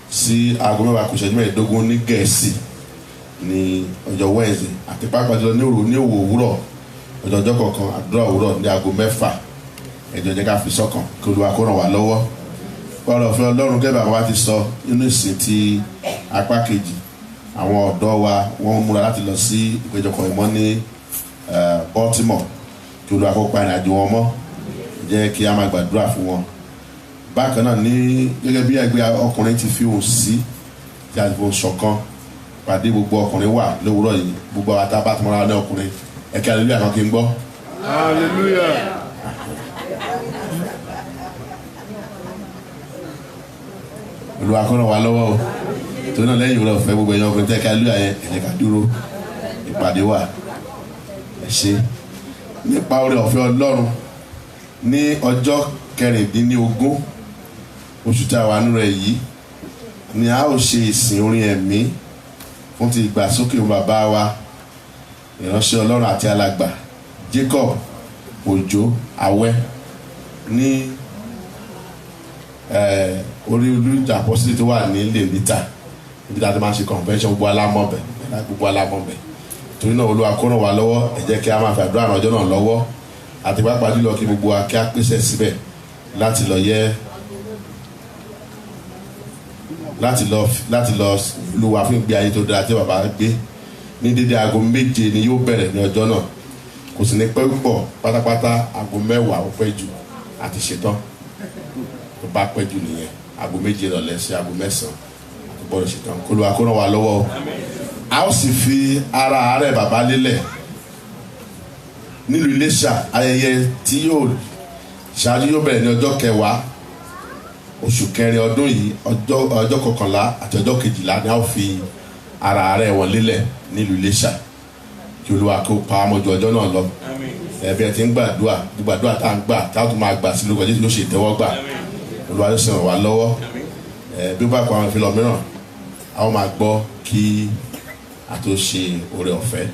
sí aago 7:15 ní Gẹ̀ẹ́sì ní ọjọ́ Wednesday àti pàápàá jùlọ ní òwò òwúrọ̀ ọjọ́ kọ̀ọ̀kan àdúrà òwúrọ̀ ní aago 6 ẹjọ́ jẹ́ ká fi sọ́kàn kí Olúwa kó ràn wá lọ́wọ́ ọ̀rọ̀ ọ̀fẹ́ Ọlọ́run gẹ́gẹ́ bá wa ti sọ nínú ìsìn ti apá kejì àwọn ọ̀dọ́ wa wọ́n múra láti lọ sí ìpéjọpọ̀ ìmọ̀ ní Baltimore kí Olúwa kó pa ìrìnàjò wọn mọ́ jẹ́ kí a máa gbàdúrà fún wọn. Bákan náà ní gẹ́gẹ́ bí ẹgbẹ́ ọkùnrin ti fi òun sí tí a ti fò ṣọ̀kan pàdé gbogbo ọkùnrin wà lówùúrọ̀ yìí gbogbo àwọn tá a bá ti mọ́ra ní ọkùnrin ẹ̀kẹ́ hallelujah kan kí n gbọ́. Hallelujah. Olúwa kó ràn wá lọ́wọ́ o torí náà lẹ́yìn ìwúrọ̀ fẹ́ gbogbo ẹ̀yàn ọkùnrin tẹ́ ẹ̀kẹ́ hallelujah yẹn ẹ̀jẹ̀ ká dúró ìpàdé wà ẹ̀ ṣe nípa oore ọ̀fẹ́ Ọlọ́run ní ọjọ́ 16 oṣù tí a wà nínú rẹ̀ yìí ni a ó ṣe ìsìn orin ẹ̀mí fún ti ìgbàsókè bàbá wa ìránṣẹ́ Ọlọ́run àti alàgbà Jacob Òjó Awẹ́ ní orí olùjà apọ́sítì tó wà ní lèmítà níbi tá a ti máa ṣe convention gbogbo alámọ̀bẹ̀ torí náà Olúwa kó ràn wá lọ́wọ́ ẹ jẹ́ kí a máa fi àdúrà ràn ọjọ́ náà lọ́wọ́ àti pàápàá jùlọ kí gbogbo wa kí a pèsè síbẹ̀ láti lọ lùwà fún ìgbé ayé tó dára tí bàbá gbé ní dédé aago 7 ni yóò bẹ̀rẹ̀ ní ọjọ́ náà kò sì ní pẹ́ púpọ̀ pátápátá aago 10 ó pẹ́ jù àti ṣetán tó bá pẹ́ jù nìyẹn aago 7 ìrọ̀lẹ́ sí aago 9 àti gbọ́dọ̀ ṣetán kó Olúwa kó ràn wá lọ́wọ́ o a ó sì fi ara àárẹ̀ bàbá lélẹ̀ nílùú Iléṣà ayẹyẹ tí yóò ṣáájú yóò bẹ̀rẹ̀ ní ọjọ́ 10 oṣù kẹrin ọdún yìí ọjọ́ 11 àti ọjọ́ 12 ni a ó fi ara àárẹ̀ wọn lélẹ̀ nílùú Iléṣà kí Olúwa kó pa àmọ́jú ọjọ́ náà lọ ẹ̀bí ẹ̀ ti ń gbàdúrà tá à ń gbà tá a tún máa gbà sí lórúkọ Jésù yóò ṣe ìtẹ́wọ́gbà Olúwa yóò sàn wá lọ́wọ́ bí ó bá kọ àwọn ìfilọ̀ mìíràn a ó máa gbọ́ kí a tó ṣe oore ọ̀fẹ́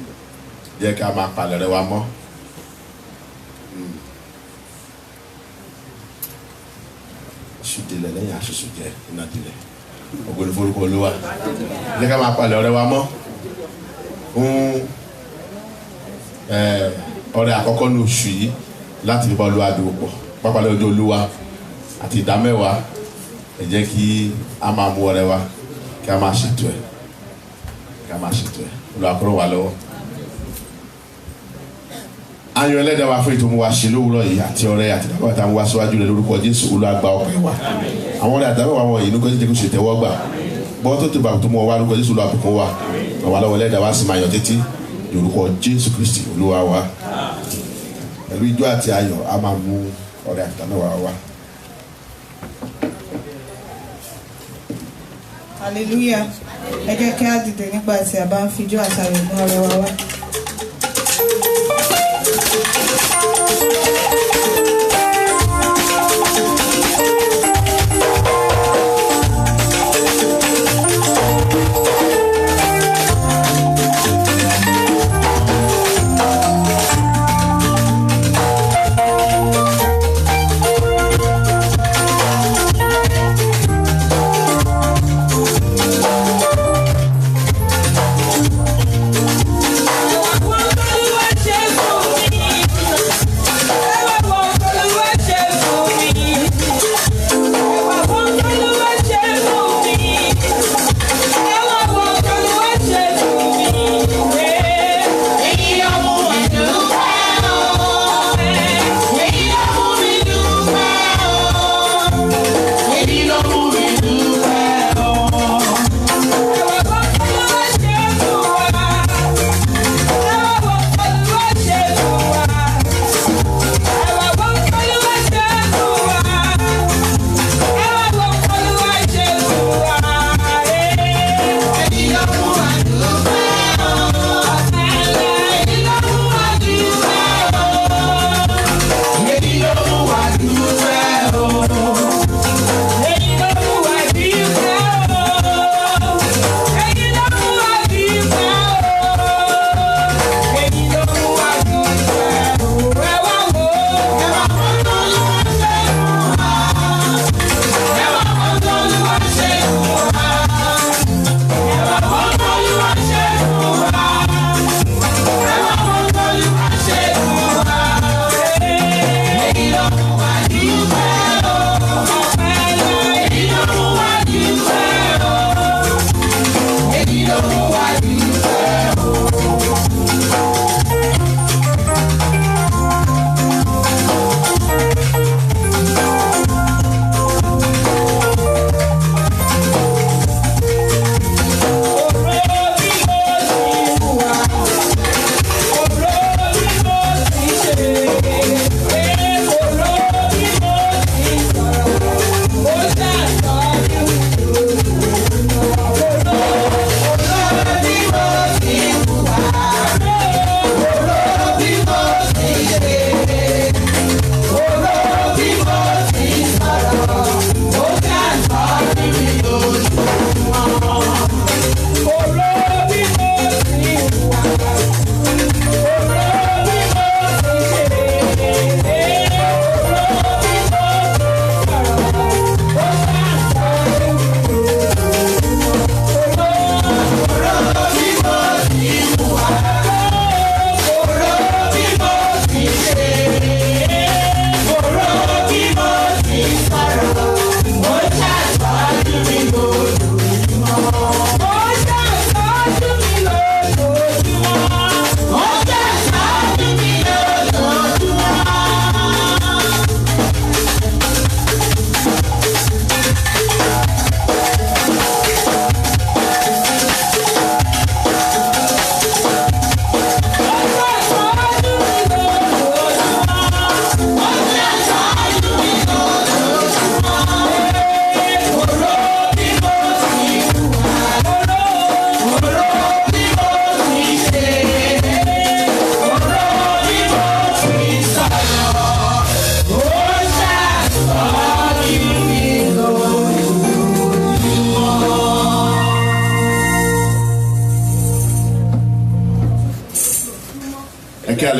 jẹ́ ká máa palẹ̀ rẹ wa mọ́. Ṣùdílẹ̀ lẹ́yìn aṣoṣo jẹ́ iná dilẹ̀ ògbóni forúkọ Olúwa jẹ́ ká máa palẹ̀ ọ̀rẹ́ wa mọ́ fún ọrẹ àkọ́kọ́ ní oṣù yìí láti fi bá Olúwa dúró pọ̀ pápálẹ̀ ọjọ́ Olúwa àti ìdámẹ́wàá ẹ jẹ́ kí a máa mú ọrẹ wa kí a máa ṣètò ẹ̀ Olúwa kó ràn wá lọ́wọ́. Ayọ̀ ẹlẹ́dàá wa fún ètò mu wa ṣe lówùúrọ̀ yìí àti ọrẹ àti ìdámẹ́wàá tá a mú wá síwájú rẹ̀ lórúkọ Jésù Olúwa gba ọpẹ́ wa àwọn ọrẹ àdámẹ́wàá wọn yìí ní kọ́sí jẹ́ kó ṣe tẹ́wọ́ gbà bọ́ tó ti bá tó mú ọ wá lórúkọ Jésù Olúwa bùkún wa ràn wá lọ́wọ́ ẹlẹ́dàá wa sì máa yọ títí lórúkọ Jésù Kristi Olúwa wa pẹ̀lú ijó àti ayọ̀ a máa mú ọrẹ àti ìdámẹ́wàá wa. Hallelujah. Ẹ jẹ́ kí á dìde nígbà tí a bá ń fi ijó àti ayọ̀ mú ọrẹ wa wá. Jésù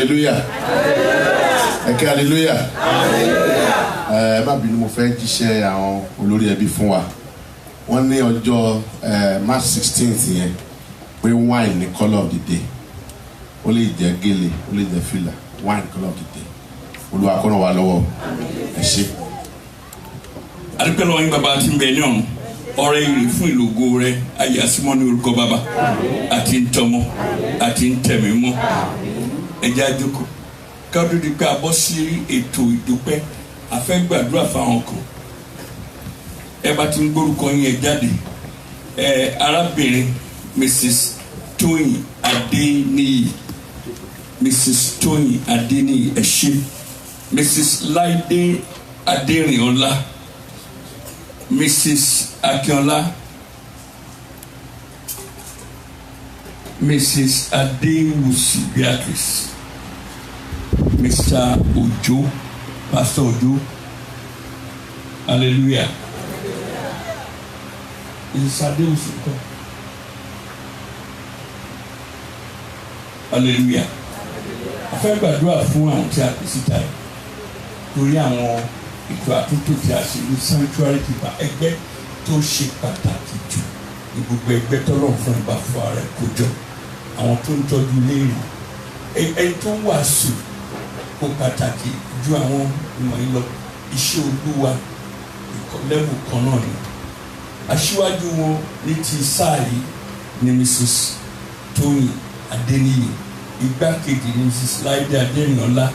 hallelujah. Ẹ ké hallelujah. Ẹ má bínú mo fẹ́ jíṣẹ́ àwọn olórí ẹbí fún wa. Wọ́n ní ọjọ́ March 16th yẹn pé wine ní colour of the day. Ó lè jẹ́ gèlè, ó lè jẹ́ fìlà, wine colour of the day. Olúwa kó ràn wá lọ́wọ́. Ẹ ṣé. Adúpẹ́ lọ́wọ́ yín bàbá tí ń bẹ ní ọ̀run. Ọrẹ ìrì fún ìlògo rẹ ayé àsímọ́ ní orúkọ bàbá àti ntọ́mọ àti ntẹ̀mí mọ́. Ẹ jẹ́ a jókòó. Káwé di pé a bọ́ sí ètò ìdúpẹ́ a fẹ́ gbàdúrà fáwọn kan. Ẹ bá ti ń gbórúkọ yín ẹ jáde. Arábìnrin Mrs. Tóyìn Adéníyì, Mrs. Tóyìn Adéníyì ẹ ṣé. Mrs. Láìdé Adérìnọlá, Mrs. Akínọlá, Mrs. Adéwùsì Beatrice, Mr. Ojo, Pastor Ojo, hallelujah. Mrs. Adéwùsì kọ́, hallelujah. A fẹ́ gbàdúrà fún àwọn tí a kì í síta yìí torí àwọn ètò àtúntò tí a ṣe ní sanctuary keeper ẹgbẹ́ tó ṣe pàtàkì jù ní gbogbo ẹgbẹ́ tọ́lọ́run fún ìgbà fún ara ẹ̀ kó jọ àwọn tó ń tọ́jú léèrè ẹni tó ń wàásù kó pàtàkì ju àwọn ìwọ̀nyí lọ iṣẹ́ olúwa lẹ́wù kan náà ni aṣíwájú wọn ní ti sáà yìí ni Mrs. Tóyìn Adéníyì, igbákejì ni Mrs. Láìdé Adérìnọlá,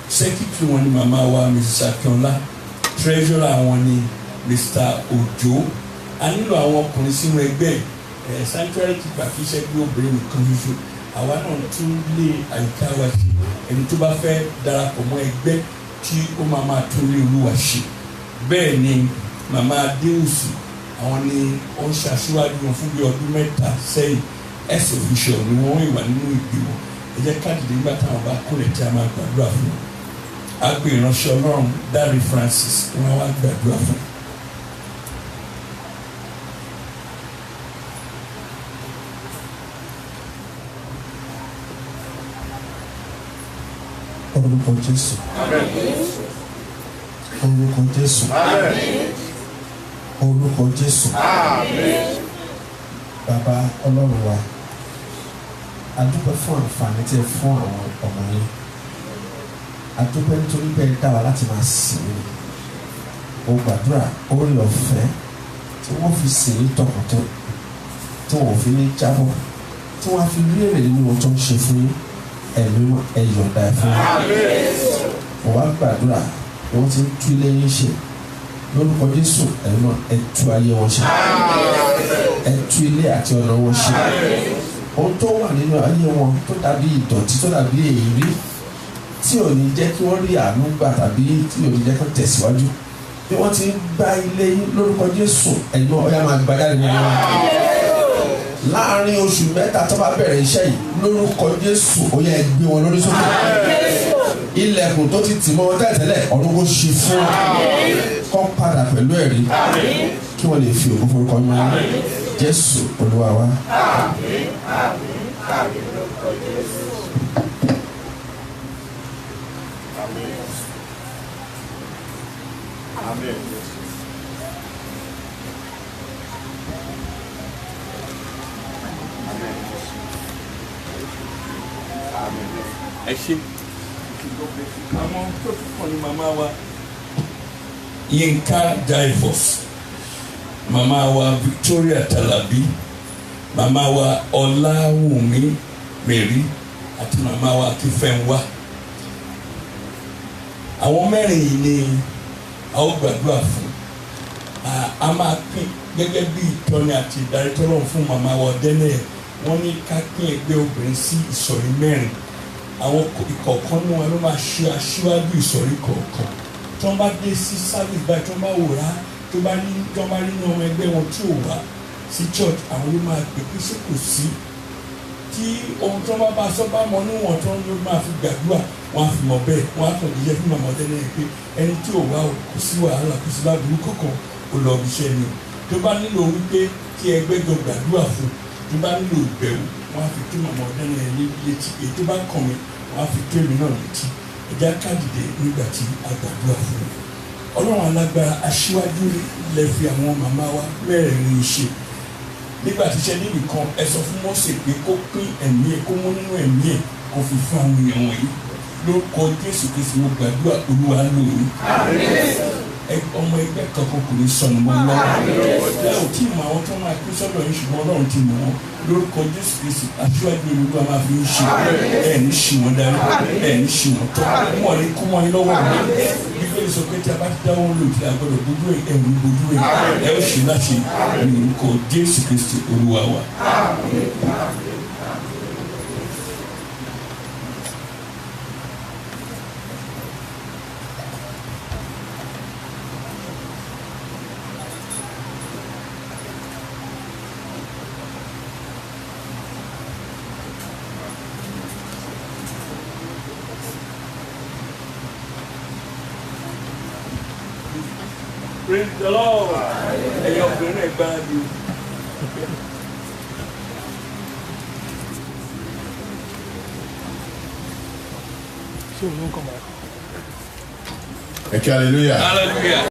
secretary wọn ni màmá wa Mrs. Akínọlá, treasurer wọn ni Mr. Ojo. A nílò àwọn ọkùnrin sínú ẹgbẹ́ sanctuary keeper kì í ṣe pé obìnrin nìkan ṣoṣo àwa náà tún lé àyíká wa ṣe ẹni tó bá fẹ́ darapọ̀ mọ́ ẹgbẹ́ tí ó máa tún lé olúwa ṣe. Bẹ́ẹ̀ ni màmá Adéwùsì àwọn ni ó ń ṣàṣíwájú wọn fún bí ọdún mẹ́ta sẹ́yìn ẹ̀sìn official ni wọ́n ìwà nínú ìgbìmọ̀. Ẹ jẹ́ ká dìde nígbà táwọn bá kúrẹ̀ tí a máa gbàdúrà fún wọn. A pè ìránṣẹ́ Ọlọ́run Dáre Francis wọn wá gbàdúrà fún. Orúkọ Jésù. Orúkọ Jésù. Orúkọ Jésù. Bàbá Ọlọ́run wa, a dúpẹ́ fún àǹfààní tí ẹ fún àwọn ọmọ yín. A dúpẹ́ nítorí pé ẹ dá wa láti máa sìn yín. Mo gbàdúrà orí ọ̀fẹ́ tí wọ́n fi sìn yín tọkàntán, tí wọ́n ò fi ní jábọ́, tí wọ́n á fi rí èrè nínú ohun tó ń ṣe fún yín. Ẹ̀mí ẹ yọ̀ǹda ẹ̀ fún yín. Mo wá gbàdúrà bí wọ́n ti ń tú ilé yín ṣe. Lórúkọ Jésù ẹ̀mí náà ẹ tú ayé wọn ṣe. Ẹ tú ilé àti ọ̀nà wọn ṣe. Ohun tó wà nínú ayé wọn tó dàbí ìdọ̀tí tó dàbí èérí tí ò ní jẹ́ kí wọ́n rí àánú gbà tàbí tí ò ní jẹ́ kí wọ́n tẹ̀síwájú. Bí wọ́n ti ń gba ilé yín lórúkọ Jésù ẹ̀mí ọ̀yá máa gba jáde nínú wọn. Láàárín oṣù mẹ́ta tó bá bẹ̀rẹ̀ iṣẹ́ yìí lórúkọ Jésù ó yẹ gbé wọn lórí sókè. Ilẹ̀kùn tó ti tì mọ́ wọn tẹ́tẹ́lẹ̀ ọdún kó ṣe fún kọ́ padà pẹ̀lú ẹ̀rí kí wọ́n lè fi ògo forúkọ yín Jésù Olúwa wa. Ẹ ṣé àwọn tó tún kàn ní màmá wa Yínká Jaifos, màmá wa Victoria Talabi, màmá wa Ọláwùmí Mary àti màmá wa Akínfẹ́nwá. Àwọn mẹ́rin yìí ni a ó gbàdúrà fún. A máa pín gẹ́gẹ́ bí ìtọ́ni àti ìdarí fún màmá wa Ọdẹ́nẹ́yẹ. Wọ́n ní ká pín ẹgbẹ́ obìnrin sí ìsọ̀rí mẹ́rin. Àwọn ìkọ̀ọ̀kan ní wọn ló máa ṣe aṣíwájú ìsọ̀rí kọ̀ọ̀kan. Tí wọ́n bá dé sí service báyìí, tí wọ́n bá wòrán, tí wọ́n bá rí ní ọmọ ẹgbẹ́ wọn tí ò wá sí church, àwọn ló máa pè pé ṣé kò sí. Tí ohun tí wọ́n bá sọ bá mọ níwọ̀n tí wọ́n ló máa fi gbàdúrà, wọ́n á fi mọ̀ bẹ́ẹ̀, wọ́n á kàn níyẹn fún màmá Ọdẹ́nẹ́yẹ pé ẹni tí ò wá kò sí wàhálà, kò sí láburú kankan, ó lọ ibi iṣẹ́ ni. Tó bá nílò wípé kí ẹgbẹ́ jọ gbàdúrà fún, tó bá nílò ìbẹ̀wò, wọ́n á fi tó màmá Ọdẹ́nẹ́yẹ létí. Èyí tó bá kàn mí, wọ́n a fi tó èmi náà létí ẹ̀já kádìdé nígbà tí a gbàdúrà fún mi. Ọlọ́run alágbára aṣíwájú lẹ fi àwọn màmá wa mẹ́rẹ̀ẹ̀rin ṣe. Nígbà tí iṣẹ́ níbi kan ẹ sọ fún Mósè pé kó pín ẹ̀mí ẹ̀ kó mú nínú ẹ̀mí ẹ̀ kó fi fún àwọn èèyàn wọ̀nyí. Lórúkọ Jésù Kristi mo gbàdúrà Olúwa lò ó. Ọmọ ẹgbẹ́ kankan kò ní sọnù mọ́ lọ́wọ́. Ẹ ò tí ì mọ àwọn tó máa pín sọ́dọ̀ yín ṣùgbọ́n Ọlọ́run ti mọ̀ wọ́n. Lórúkọ Jésù Kristi aṣíwájú Olúwa máa fi ń ṣe ẹ̀ ní ṣì wọ́n darí ẹ̀ ní ṣì wọ́n tọ́ wọ́n ní kú wọn lọ́wọ́ mi. Bíbélì sọ pé tí a bá ti dáwọ́ lòdì àgbọ̀dọ̀ gbójú ẹ̀ ẹ̀rù gbójú ẹ̀ ẹ̀ ó ṣe láti lórúkọ Jésù Kristi Olúwa wa. Praise the Lord. Ẹ̀yin ọkùnrin náà gbáradì o. Ẹ kí hallelujah. Hallelujah.